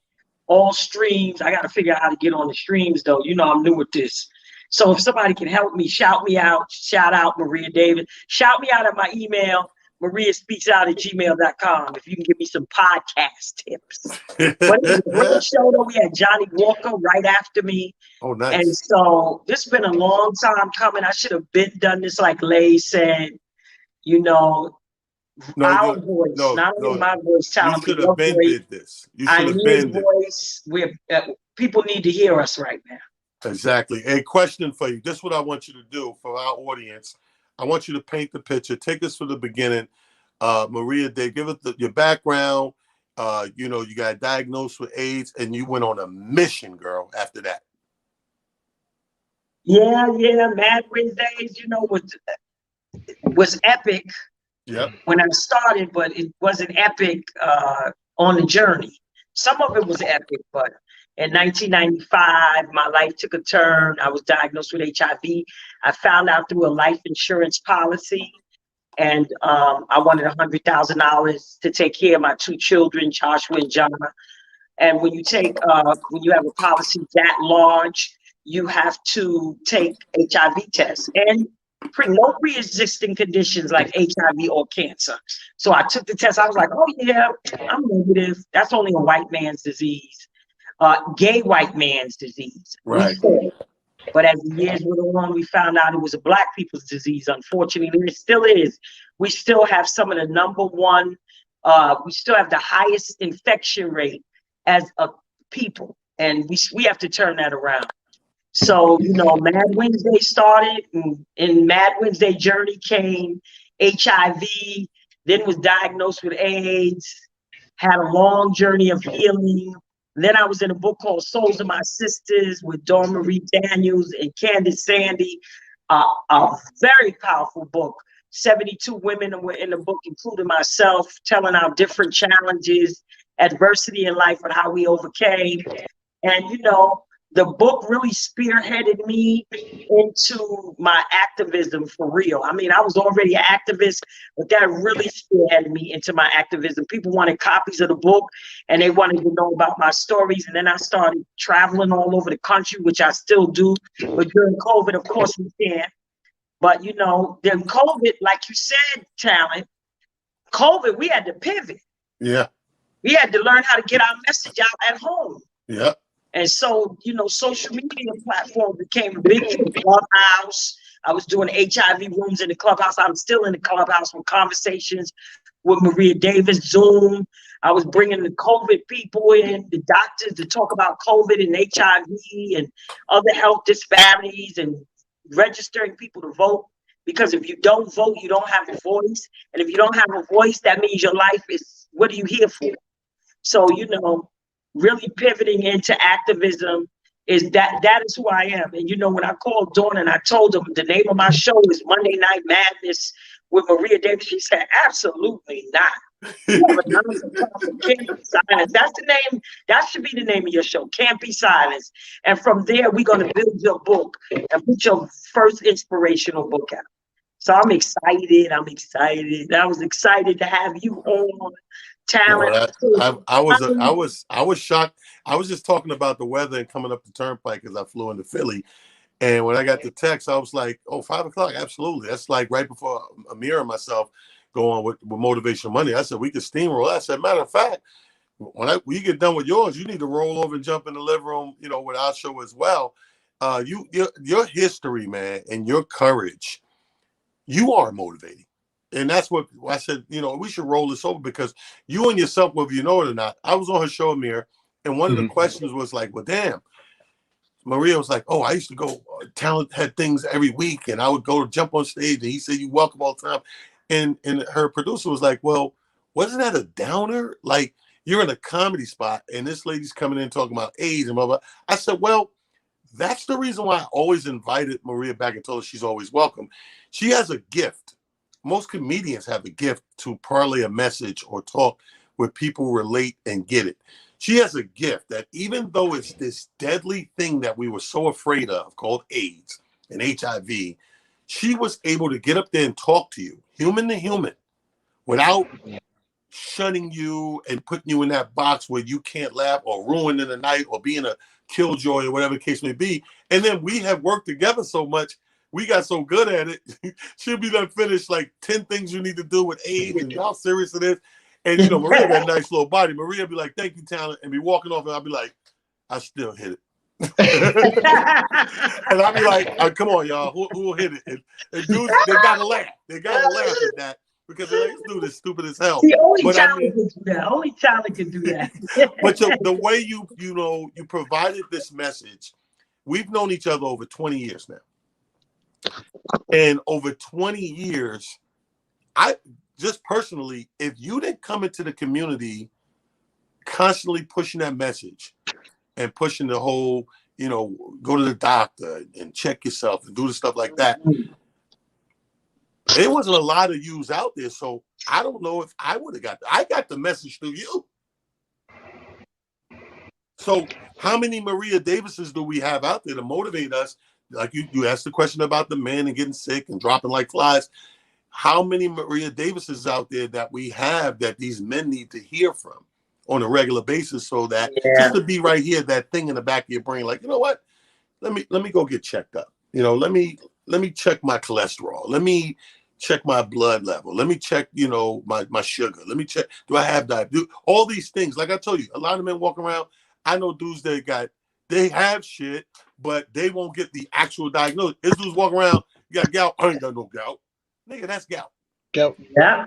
all streams. I got to figure out how to get on the streams though. You know, I'm new with this. So if somebody can help me, shout me out, shout out Maria Davis, shout me out at my email, mariaspeaksout@gmail.com. If you can give me some podcast tips. But it was a great show though. We had Johnny Walker right after me. Oh, And nice. so this has been a long time coming. I should have been done this like Lay said, you know, No, our voice, not only no. my voice, You talent, but should have your been voice. did this. You I should have need his been did. voice. People need to hear us right now. Exactly. A question for you. This is what I want you to do for our audience. I want you to paint the picture. Take us from the beginning. Maria Day, give us your background. You got diagnosed with AIDS and you went on a mission, girl, after that. Yeah. Mad Wednesdays, was epic Yep. when I started, but it wasn't epic on the journey. Some of it was epic, but in 1995, my life took a turn. I was diagnosed with HIV. I found out through a life insurance policy, and I wanted $100,000 to take care of my two children, Joshua and John. And when you have a policy that large, you have to take HIV tests and no pre-existing conditions like HIV or cancer. So I took the test. I was like, oh yeah, I'm negative. That's only a white man's disease, gay white man's disease. We Right. said. But as the years went on, we found out it was a black people's disease. Unfortunately, it still is. We still have some of the number one. We still have the highest infection rate as a people, and we have to turn that around. So Mad Wednesday started, and in Mad Wednesday journey came HIV. Then was diagnosed with AIDS. Had a long journey of healing. Then I was in a book called Souls of My Sisters with Dawn Marie Daniels and Candace Sandy. A very powerful book. 72 women were in the book, including myself, telling our different challenges, adversity in life, and how we overcame. And the book really spearheaded me into my activism for real. I mean, I was already an activist, but that really spearheaded me into my activism. People wanted copies of the book and they wanted to know about my stories. And then I started traveling all over the country, which I still do. But during COVID, of course, we can't. But during COVID, like you said, Talent, COVID, we had to pivot. Yeah. We had to learn how to get our message out at home. Yeah. And so, social media platform became a big thing. Clubhouse. I was doing HIV rooms in the clubhouse. I'm still in the clubhouse with conversations with Maria Davis, Zoom. I was bringing the COVID people in, the doctors, to talk about COVID and HIV and other health disparities, and registering people to vote. Because if you don't vote, you don't have a voice. And if you don't have a voice, that means your life is, what are you here for? So, really pivoting into activism that is who I am. And when I called Dawn and I told them the name of my show is Monday Night Madness with Maria Davis, she said, absolutely not. You have a non-for-profit, Can't Be Silence. That's the name. That should be the name of your show, Can't Be Silence. And from there, we're going to build your book and put your first inspirational book out. So I'm excited. I was excited to have you on. Talent. I was shocked. I was just talking about the weather and coming up the turnpike as I flew into Philly. And when I got the text, I was like, oh, 5 o'clock. Absolutely. That's like right before Amir and myself go on with Motivational Money. I said, we could steamroll. I said, matter of fact, when you get done with yours, you need to roll over and jump in the living room, with our show as well. Your history, man, and your courage, you are motivating. And that's what I said, we should roll this over, because you and yourself, whether you know it or not, I was on her show, Amir, and one of the questions was like, well, damn. Maria was like, oh, I used to go, Talent had things every week, and I would go to jump on stage, and he said, you welcome all the time. And her producer was like, well, wasn't that a downer? Like, you're in a comedy spot, and this lady's coming in talking about AIDS and blah, blah. I said, well, that's the reason why I always invited Maria back and told her she's always welcome. She has a gift. Most comedians have a gift to parlay a message or talk where people relate and get it. She has a gift that, even though it's this deadly thing that we were so afraid of called AIDS and HIV, she was able to get up there and talk to you, human to human, without shunning you and putting you in that box where you can't laugh or ruining the night or being a killjoy or whatever the case may be. And then we have worked together so much, we got so good at it. She'll be done finished like 10 things you need to do with AIDS and how serious it is. And Maria got a nice little body. Maria be like, thank you, Talent, and be walking off, and I'll be like, I still hit it. And I'll be like, come on, y'all, who will hit it? And dudes, they gotta laugh. They gotta laugh at that, because they're like, this dude is stupid as hell. See, only Talent can do that. Only Talent can do that. But the way you provided this message, we've known each other over 20 years now. And over 20 years, I just personally, if you didn't come into the community constantly pushing that message and pushing the whole, go to the doctor and check yourself and do the stuff like that, there wasn't a lot of yous out there. So I don't know if I would have I got the message through you. So how many Maria Davises do we have out there to motivate us? Like you asked the question about the men and getting sick and dropping like flies. How many Maria Davises out there that we have that these men need to hear from on a regular basis, so that just to be right here, that thing in the back of your brain, like, you know what? Let me go get checked up. Let me check my cholesterol. Let me check my blood level. Let me check, my sugar. Let me check, do I have diabetes? All these things. Like I told you, a lot of men walk around. I know dudes they have shit, but they won't get the actual diagnosis. This dude's walking around, you got gout. I ain't got no gout. Nigga, that's gout. Gout. Yeah.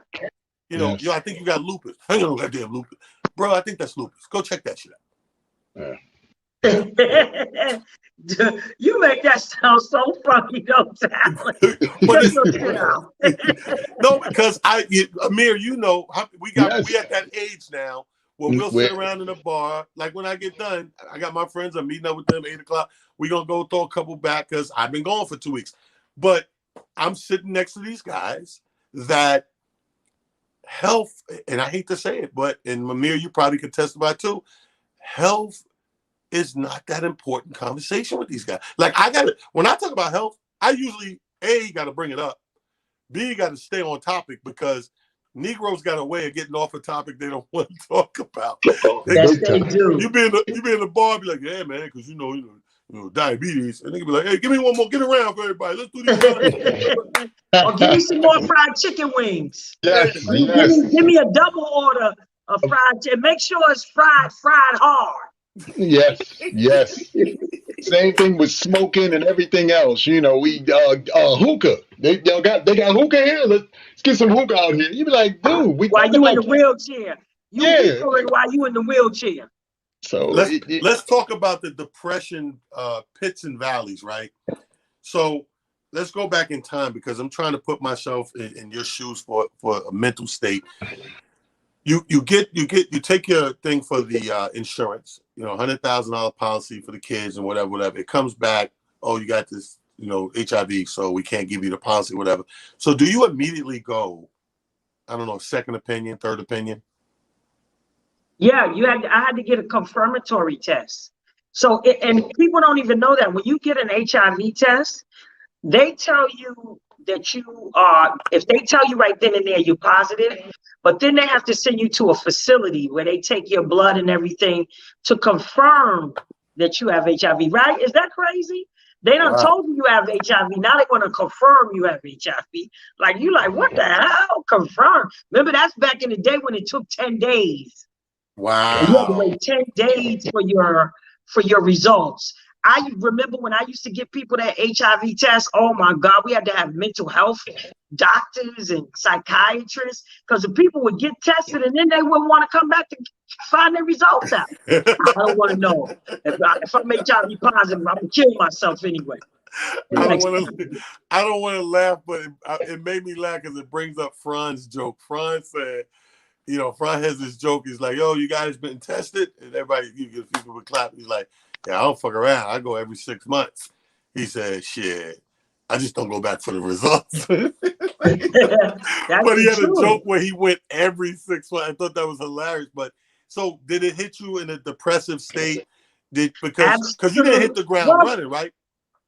Yo, I think you got lupus. I ain't got no goddamn lupus. Bro, I think that's lupus. Go check that shit out. Yeah. You make that sound so funny, though, Talent. No, because Amir, we at that age now where we'll sit around in a bar. Like when I get done, I got my friends. I'm meeting up with them 8 o'clock. We're gonna go throw a couple back because I've been gone for 2 weeks. But I'm sitting next to these guys that health, and I hate to say it, but and Amir, you probably could testify too, health is not that important conversation with these guys. Like when I talk about health, I usually got to bring it up. B, got to stay on topic, because Negroes got a way of getting off a topic they don't want to talk about. Yes, they do. You be in the bar, be like, yeah, man, because you know, diabetes, and they can be like, hey, give me one more, get around for everybody. Let's do these. Or give me some more fried chicken wings. Yes. Give me a double order of fried chicken. Make sure it's fried hard. Yes, yes. Same thing with smoking and everything else. You know, we hookah. They got hookah here. Let's get some hookah out here. You be like, dude, we While talking you in about the wheelchair, you yeah. hookering while you in the wheelchair. So Let's talk about the depression pits and valleys, right? So let's go back in time because I'm trying to put myself in your shoes for a mental state. You take your thing for the insurance, $100,000 policy for the kids and whatever. It comes back, oh, you got this, HIV, so we can't give you the policy, whatever. So do you immediately go, I don't know, second opinion, third opinion? Yeah, I had to get a confirmatory test. So, and people don't even know that when you get an HIV test, they tell you that you are, if they tell you right then and there you're positive, but then they have to send you to a facility where they take your blood and everything to confirm that you have HIV, right? Is that crazy? They done Wow. told you have HIV. Now they want to confirm you have HIV. Like, you like, what the hell? Confirm. Remember, that's back in the day when it took 10 days. Wow. You had to wait 10 days for your results. I remember when I used to give people that HIV test, oh my God, we had to have mental health doctors and psychiatrists because the people would get tested and then they wouldn't want to come back to find their results out. I don't want to know. If I'm HIV positive, I'm going to kill myself anyway. I don't want to laugh, but it made me laugh because it brings up Fran's joke. Fran said, Fran has this joke. He's like, "Yo, you guys been tested?" And everybody, people would clap. He's like, "Yeah, I don't fuck around. I go every 6 months." He said, "Shit, I just don't go back for the results." But he had a joke where he went every 6 months. I thought that was hilarious. But so, did it hit you in a depressive state? Because you didn't hit the ground running, right?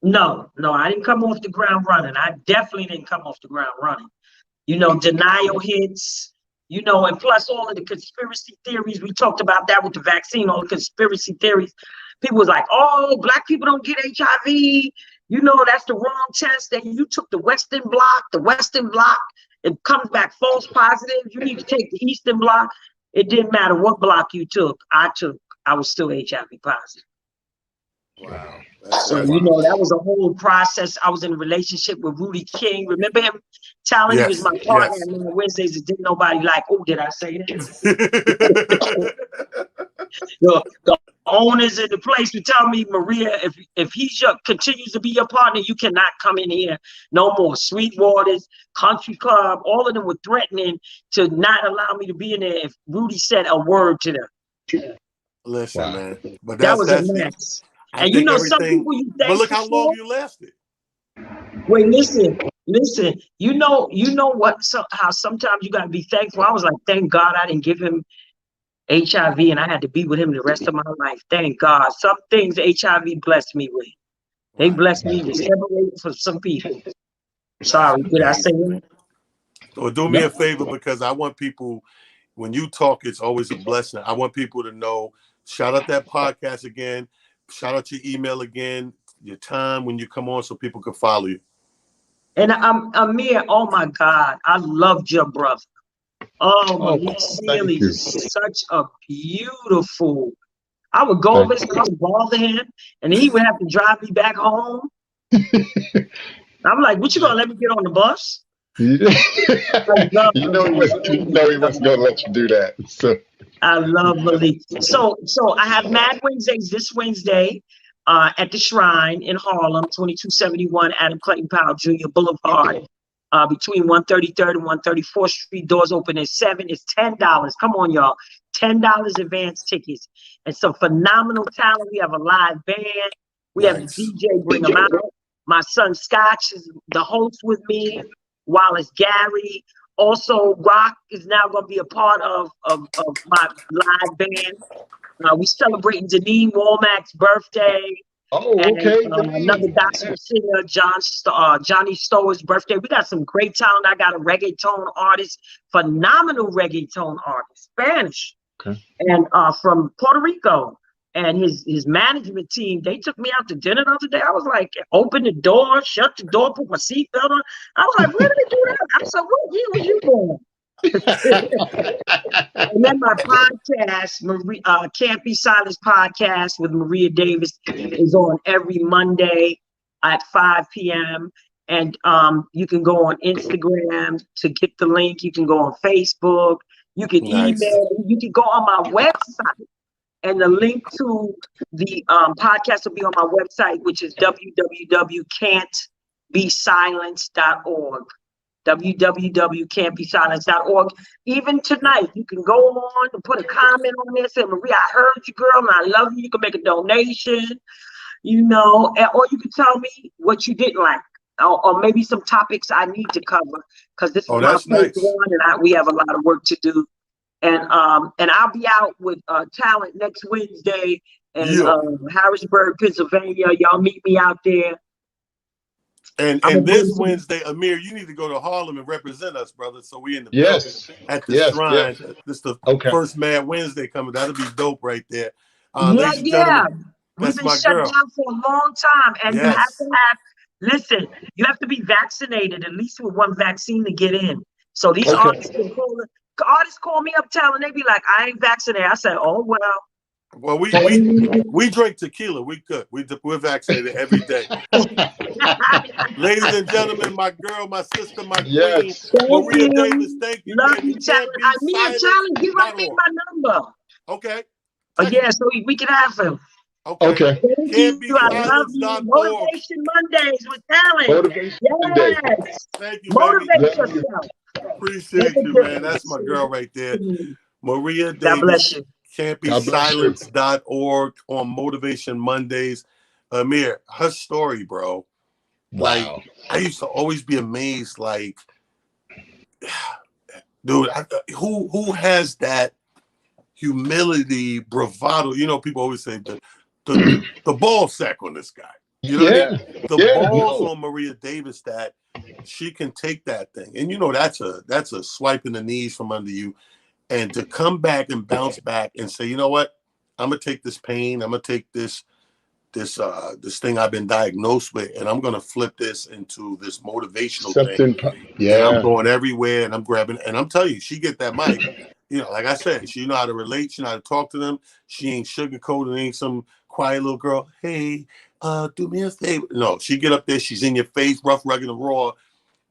No, I didn't come off the ground running. I definitely didn't come off the ground running. Denial hits. And plus all of the conspiracy theories, we talked about that with the vaccine, all the conspiracy theories. People was like, oh, Black people don't get HIV. That's the wrong test. That you took the Western block, it comes back false positive. You need to take the Eastern block. It didn't matter what block you took. I was still HIV positive. Wow. So, that was a whole process. I was in a relationship with Rudy King. Remember him telling he was my partner on Wednesdays? It didn't nobody like, oh, did I say that? the owners in the place would tell me, Maria, if he continues to be your partner, you cannot come in here no more. Sweetwater's, Country Club, all of them were threatening to not allow me to be in there if Rudy said a word to them. Listen, man. But that was a mess. And some people you thank. But look how long you lasted. Wait, listen. You know what? How sometimes you gotta be thankful. I was like, thank God I didn't give him HIV, and I had to be with him the rest of my life. Thank God. Some things HIV blessed me with. They blessed me to separate from some people. Sorry, did I say that? So do me a favor, because I want people, when you talk, it's always a blessing. I want people to know. Shout out that podcast again. Shout out your email again, your time when you come on so people can follow you. And Amir, oh my God, I loved your brother. Oh, really, such a beautiful. I would go over his house, bother him, and he would have to drive me back home. I'm like, what, you gonna let me get on the bus? He wasn't gonna let you do that. So I love Malik. So I have Mad Wednesdays this Wednesday at the Shrine in Harlem, 2271 Adam Clayton Powell Jr. Boulevard, between 133rd and 134th Street. Doors open at 7. It's $10. Come on, y'all. $10 advance tickets. And some phenomenal talent. We have a live band. We have the DJ bring them out. My son Scotch is the host with me. Wallace Gary. Also, Rock is now going to be a part of my live band. We celebrating Janine Womack's birthday. Oh, okay. Another gospel singer, Johnny Stower's birthday. We got some great talent. I got a reggaeton artist, phenomenal reggaeton artist, Spanish, and from Puerto Rico. And his management team, they took me out to dinner the other day. I was like, open the door, shut the door, put my seatbelt on. I was like, where did they do that? I said, what year was you born? And then my podcast, Can't Be Silenced podcast with Maria Davis, is on every Monday at 5 p.m. And you can go on Instagram to get the link. You can go on Facebook. You can email. You can go on my website. And the link to the podcast will be on my website, which is www.can'tbesilenced.org. www.can'tbesilenced.org. Even tonight, you can go on and put a comment on there, say, Maria, I heard you, girl, and I love you. You can make a donation, you know, or you can tell me what you didn't like, or maybe some topics I need to cover, because this is my first one, and we have a lot of work to do. And I'll be out with talent next Wednesday in Harrisburg, Pennsylvania. Y'all meet me out there. And this Wednesday, Amir, you need to go to Harlem and represent us, brother. So we in the building at the Shrine. This is the first Mad Wednesday coming. That'll be dope right there. Ladies and gentlemen, we've been shut down for a long time, and you have to have. Listen, you have to be vaccinated at least with one vaccine to get in. So these artists call me up telling, they be like, I ain't vaccinated. I said, oh well. Well, we drink tequila. We good. We're vaccinated every day. Ladies and gentlemen, my girl, my sister, my queen, Maria Davis. Thank you. Love you, Challenge. Challenge, give my number. Okay. So we can have him. Okay. Thank you. I love you. Motivation Mondays with talent. Motivation Mondays. Thank you, Motivate yourself. Appreciate you, man. That's my girl right there. Maria Davis. God bless you. Can'tbesilenced.org on Motivation Mondays. Amir, her story, bro. Like, I used to always be amazed, like, dude, who has that humility, bravado? You know, people always say the ball sack on this guy. You know what I mean? The balls on Maria Davis that she can take that thing. And you know, that's a swipe in the knees from under you. And to come back and bounce back and say, you know what? I'm gonna take this pain, I'm gonna take this thing I've been diagnosed with, and I'm gonna flip this into this motivational thing. And I'm going everywhere, and I'm grabbing, and I'm telling you, she get that mic. You know, like I said, she know how to relate, she know how to talk to them. She ain't sugarcoating, ain't some quiet little girl. Hey, do me a favor. No, she get up there, she's in your face, rough, rugged, and raw.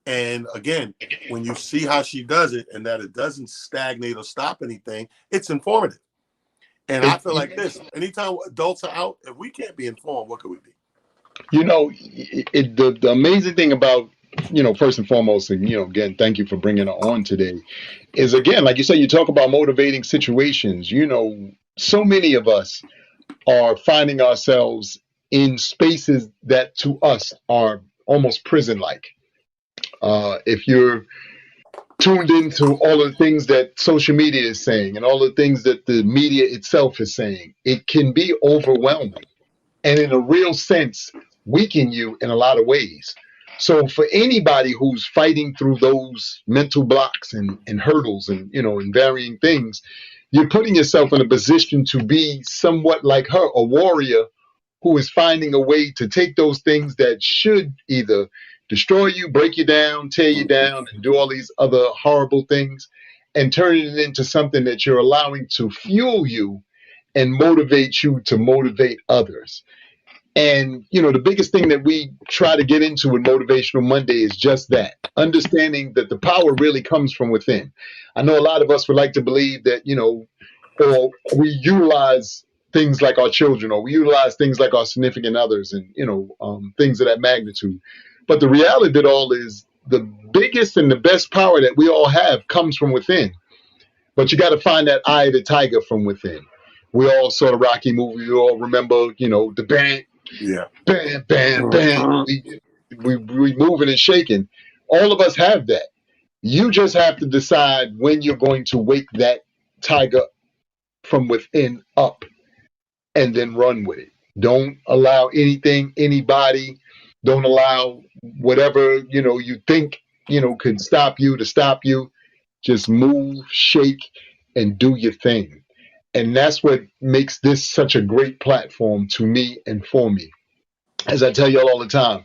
And again, when you see how she does it, and that it doesn't stagnate or stop anything, it's informative. And I feel like this: anytime adults are out, if we can't be informed, what could we be? You know, the amazing thing about, you know, first and foremost, and, you know, again, thank you for bringing it on today, is, again, like you said, you talk about motivating situations. You know, so many of us are finding ourselves in spaces that to us are almost prison-like. If you're tuned into all of the things that social media is saying and all the things that the media itself is saying, it can be overwhelming and, in a real sense, weaken you in a lot of ways. So for anybody who's fighting through those mental blocks and hurdles and, you know, and varying things, you're putting yourself in a position to be somewhat like her, a warrior who is finding a way to take those things that should either destroy you, break you down, tear you down, and do all these other horrible things, and turning it into something that you're allowing to fuel you and motivate you to motivate others. And, you know, the biggest thing that we try to get into in Motivational Monday is just that, understanding that the power really comes from within. I know a lot of us would like to believe that, you know, or we utilize things like our children, or we utilize things like our significant others, and, you know, things of that magnitude. But the reality of it all is the biggest and the best power that we all have comes from within. But you got to find that eye of the tiger from within. We all saw the Rocky movie. We all remember, you know, the bang, bam, bam, bam. We moving and shaking. All of us have that. You just have to decide when you're going to wake that tiger from within up and then run with it. Don't allow anything, anybody, don't allow whatever, you know, you think, you know, could stop you to stop you. Just move, shake, and do your thing. And that's what makes this such a great platform to me and for me. As I tell y'all all the time,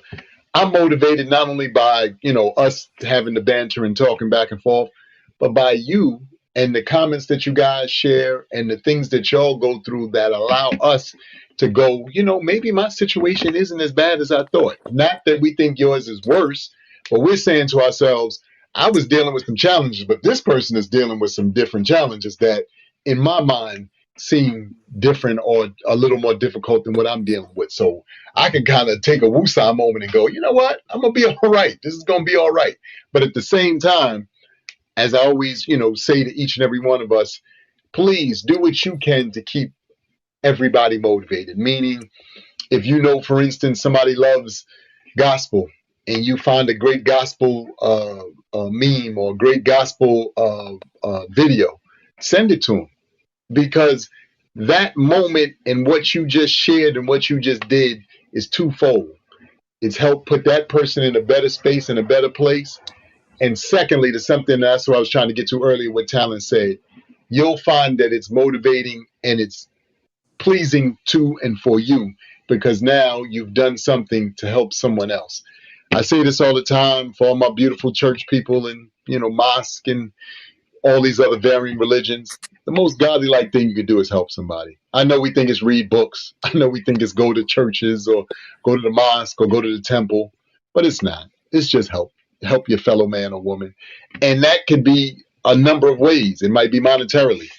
I'm motivated not only by, you know, us having the banter and talking back and forth, but by you and the comments that you guys share and the things that y'all go through that allow us to go, maybe my situation isn't as bad as I thought. Not that we think yours is worse, but we're saying to ourselves, I was dealing with some challenges, but this person is dealing with some different challenges that, in my mind, seem different or a little more difficult than what I'm dealing with. So I can kind of take a woosah moment and go, you know what? I'm going to be all right. This is going to be all right. But at the same time, as I always, say to each and every one of us, please do what you can to keep everybody motivated. Meaning, if for instance, somebody loves gospel and you find a great gospel meme or a great gospel video, send it to them, because that moment and what you just shared and what you just did is twofold. It's helped put that person in a better space, in a better place. And secondly, to something that's what I was trying to get to earlier, what Talon said, you'll find that it's motivating and it's pleasing to and for you, because now you've done something to help someone else. I say this all the time for all my beautiful church people and, mosque and all these other varying religions. The most godly like thing you can do is help somebody. I know we think it's read books. I know we think it's go to churches or go to the mosque or go to the temple, but it's not. It's just help. Help your fellow man or woman. And that could be a number of ways. It might be monetarily.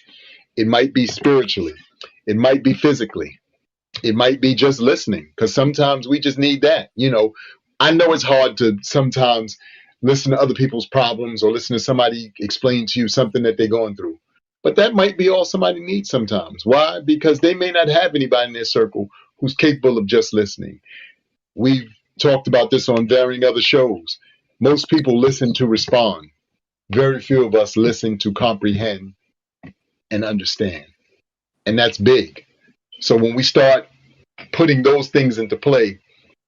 It might be spiritually. It might be physically. It might be just listening, because sometimes we just need that. I know it's hard to sometimes listen to other people's problems or listen to somebody explain to you something that they're going through. But that might be all somebody needs sometimes. Why? Because they may not have anybody in their circle who's capable of just listening. We've talked about this on varying other shows. Most people listen to respond. Very few of us listen to comprehend and understand. And that's big. So when we start putting those things into play,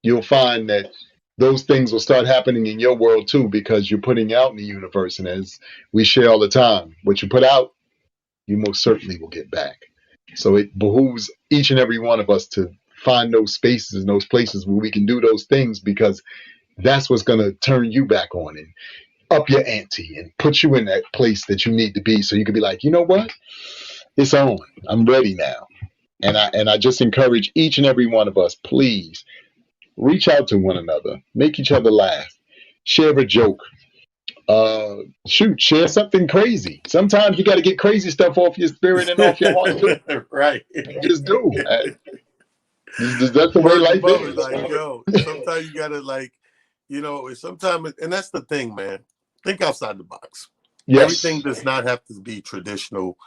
you'll find that those things will start happening in your world too, because you're putting out in the universe. And as we share all the time, what you put out, you most certainly will get back. So it behooves each and every one of us to find those spaces and those places where we can do those things, because that's what's going to turn you back on and up your ante and put you in that place that you need to be, so you can be like, you know what? It's on. I'm ready now. And I just encourage each and every one of us, please reach out to one another, make each other laugh, share a joke, share something crazy. Sometimes you got to get crazy stuff off your spirit and off your heart too. Right. You just do. That's the way Word life above is. it, like, yo, sometimes you gotta, like, sometimes, and that's the thing, man. Think outside the box. Yes. Everything does not have to be traditional.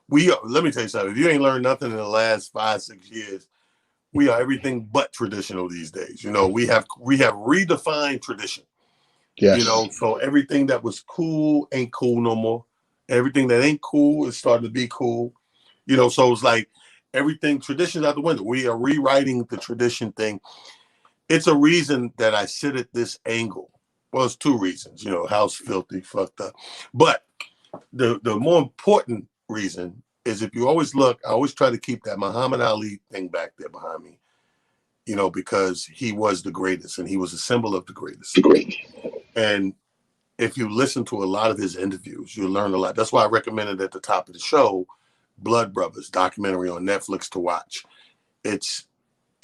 Let me tell you something. If you ain't learned nothing in the last 5-6 years, we are everything but traditional these days. We have redefined tradition. Yes. So everything that was cool ain't cool no more. Everything that ain't cool is starting to be cool. So it's like everything, tradition's out the window. We are rewriting the tradition thing. It's a reason that I sit at this angle. Well, it's two reasons. House filthy, fucked up. But the more important reason is, if you always look, I always try to keep that Muhammad Ali thing back there behind me, because he was the greatest and he was a symbol of the greatest. And if you listen to a lot of his interviews, you'll learn a lot. That's why I recommended at the top of the show, Blood Brothers, documentary on Netflix to watch. It's,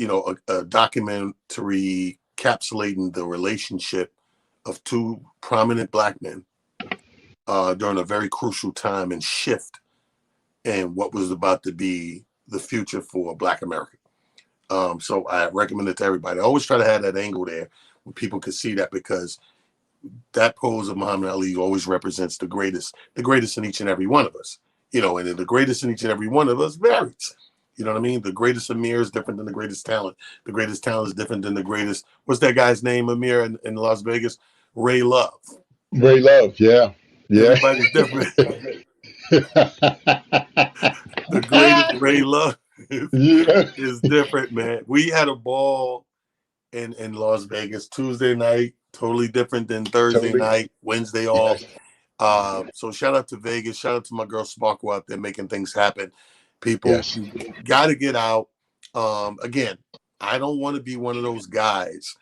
a documentary encapsulating the relationship of two prominent black men during a very crucial time and shift in what was about to be the future for Black America. So I recommend it to everybody. I always try to have that angle there where people can see that, because that pose of Muhammad Ali always represents the greatest in each and every one of us. And then the greatest in each and every one of us varies. You know what I mean? The greatest Amir is different than the greatest talent. The greatest talent is different than the greatest. What's that guy's name, Amir, in Las Vegas? Ray Love. Ray Love, yeah. Everybody's different. The greatest Ray Love is different, man. We had a ball in Las Vegas Tuesday night, totally different than Thursday night, Wednesday off. So shout out to Vegas. Shout out to my girl Sparkle out there making things happen. People got to get out. Again, I don't want to be one of those guys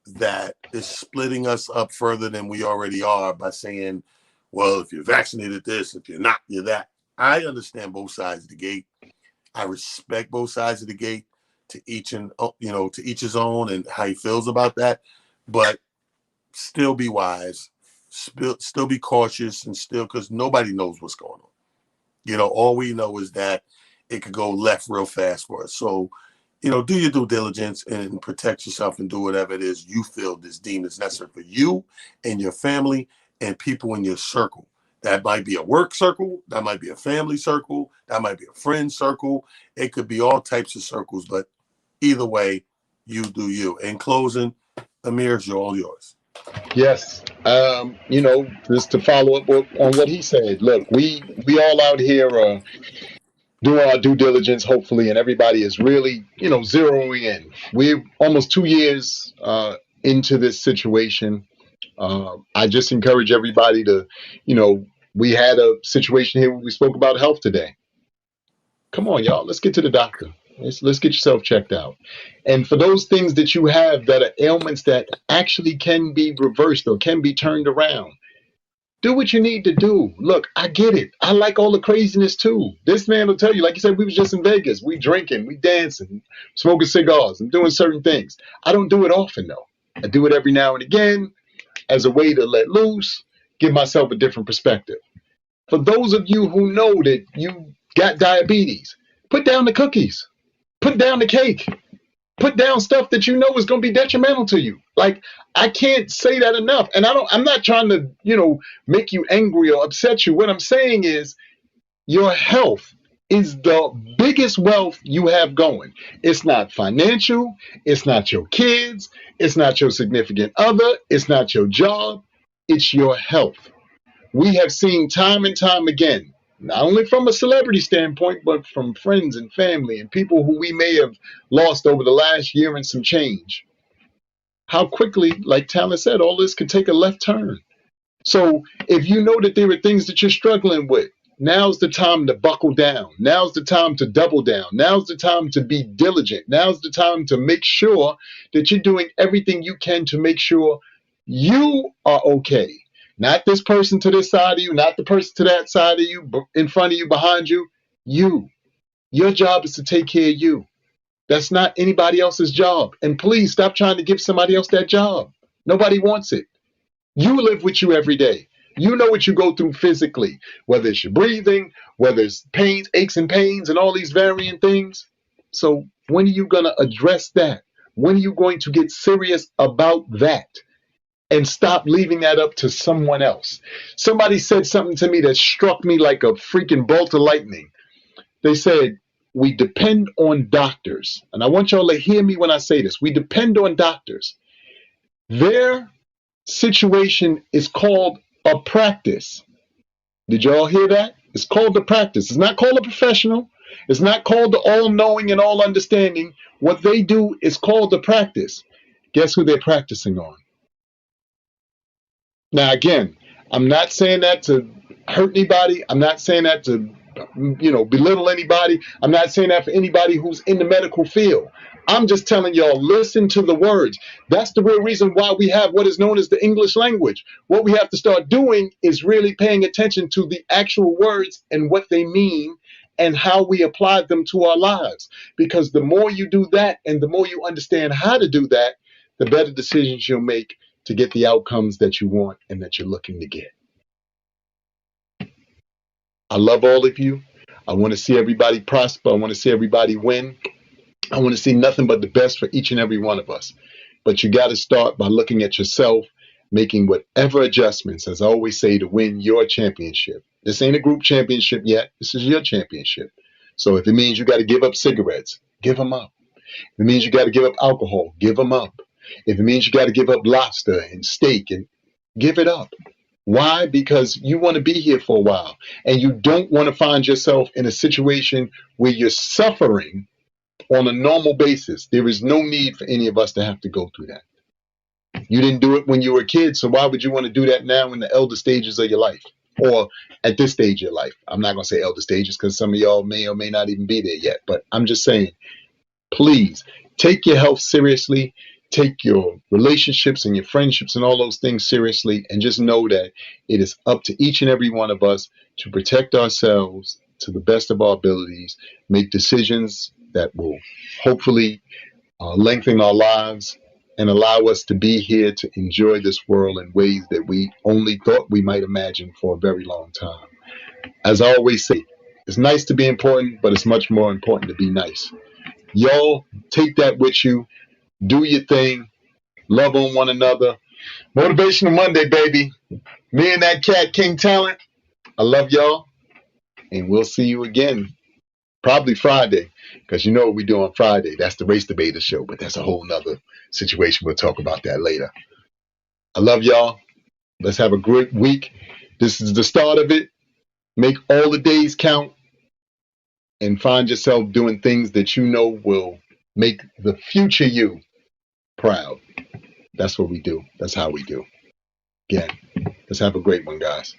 that is splitting us up further than we already are by saying well, if you're vaccinated this, if you're not, you're that. I understand both sides of the gate. I respect both sides of the gate, to each and to each his own, and how he feels about that. But still be wise, still be cautious, and still, because nobody knows what's going on. All we know is that it could go left real fast for us. So, do your due diligence and protect yourself, and do whatever it is you feel is deemed as necessary for you and your family and people in your circle. That might be a work circle, that might be a family circle, that might be a friend circle. It could be all types of circles, but either way, you do you. In closing, Amir, you're all yours. Yes. Just to follow up on what he said. Look, we all out here doing our due diligence, hopefully, and everybody is really, zeroing in. We're almost 2 years into this situation. I just encourage everybody to, we had a situation here where we spoke about health today. Come on, y'all. Let's get to the doctor. Let's get yourself checked out. And for those things that you have that are ailments that actually can be reversed or can be turned around, do what you need to do. Look, I get it. I like all the craziness too. This man will tell you, like you said, we was just in Vegas. We drinking, we dancing, smoking cigars, and doing certain things. I don't do it often though. I do it every now and again as a way to let loose, give myself a different perspective. For those of you who know that you got diabetes, put down the cookies, put down the cake, put down stuff that you know is going to be detrimental to you. Like, I can't say that enough. And I'm not trying to, make you angry or upset you. What I'm saying is your health is the biggest wealth you have going. It's not financial. It's not your kids. It's not your significant other. It's not your job. It's your health. We have seen time and time again, not only from a celebrity standpoint, but from friends and family and people who we may have lost over the last year and some change, how quickly, like Talon said, all this could take a left turn. So if you know that there are things that you're struggling with, now's the time to buckle down. Now's the time to double down. Now's the time to be diligent. Now's the time to make sure that you're doing everything you can to make sure you are okay. Not this person to this side of you, not the person to that side of you, in front of you, behind you. You. Your job is to take care of you. That's not anybody else's job. And please stop trying to give somebody else that job. Nobody wants it. You live with you every day. You know what you go through physically, whether it's your breathing, whether it's pains, aches and pains, and all these varying things. So when are you going to address that? When are you going to get serious about that? And stop leaving that up to someone else. Somebody said something to me that struck me like a freaking bolt of lightning. They said, we depend on doctors. And I want y'all to hear me when I say this. We depend on doctors. Their situation is called a practice. Did y'all hear that? It's called a practice. It's not called a professional. It's not called the all-knowing and all-understanding. What they do is called a practice. Guess who they're practicing on? Now, again, I'm not saying that to hurt anybody. I'm not saying that to, belittle anybody. I'm not saying that for anybody who's in the medical field. I'm just telling y'all, listen to the words. That's the real reason why we have what is known as the English language. What we have to start doing is really paying attention to the actual words and what they mean and how we apply them to our lives. Because the more you do that and the more you understand how to do that, the better decisions you'll make to get the outcomes that you want and that you're looking to get. I love all of you. I want to see everybody prosper. I want to see everybody win. I want to see nothing but the best for each and every one of us. But you got to start by looking at yourself, making whatever adjustments, as I always say, to win your championship. This ain't a group championship yet. This is your championship. So if it means you got to give up cigarettes, give them up. If it means you got to give up alcohol, give them up. If it means you got to give up lobster and steak, and give it up. Why? Because you want to be here for a while and you don't want to find yourself in a situation where you're suffering on a normal basis. There is no need for any of us to have to go through that. You didn't do it when you were a kid, so why would you want to do that now in the elder stages of your life, or at this stage of your life? I'm not going to say elder stages because some of y'all may or may not even be there yet, but I'm just saying, please take your health seriously. take your relationships and your friendships and all those things seriously, and just know that it is up to each and every one of us to protect ourselves to the best of our abilities, make decisions that will hopefully lengthen our lives and allow us to be here to enjoy this world in ways that we only thought we might imagine for a very long time. As I always say, it's nice to be important, but it's much more important to be nice. Y'all take that with you. Do your thing. Love on one another. Motivational Monday, baby. Me and that cat, King Talent. I love y'all. And we'll see you again. Probably Friday. Because you know what we do on Friday. That's the Race Debater show. But that's a whole nother situation. We'll talk about that later. I love y'all. Let's have a great week. This is the start of it. Make all the days count. And find yourself doing things that you know will make the future you proud. That's what we do. That's how we do. Again, let's have a great one, guys.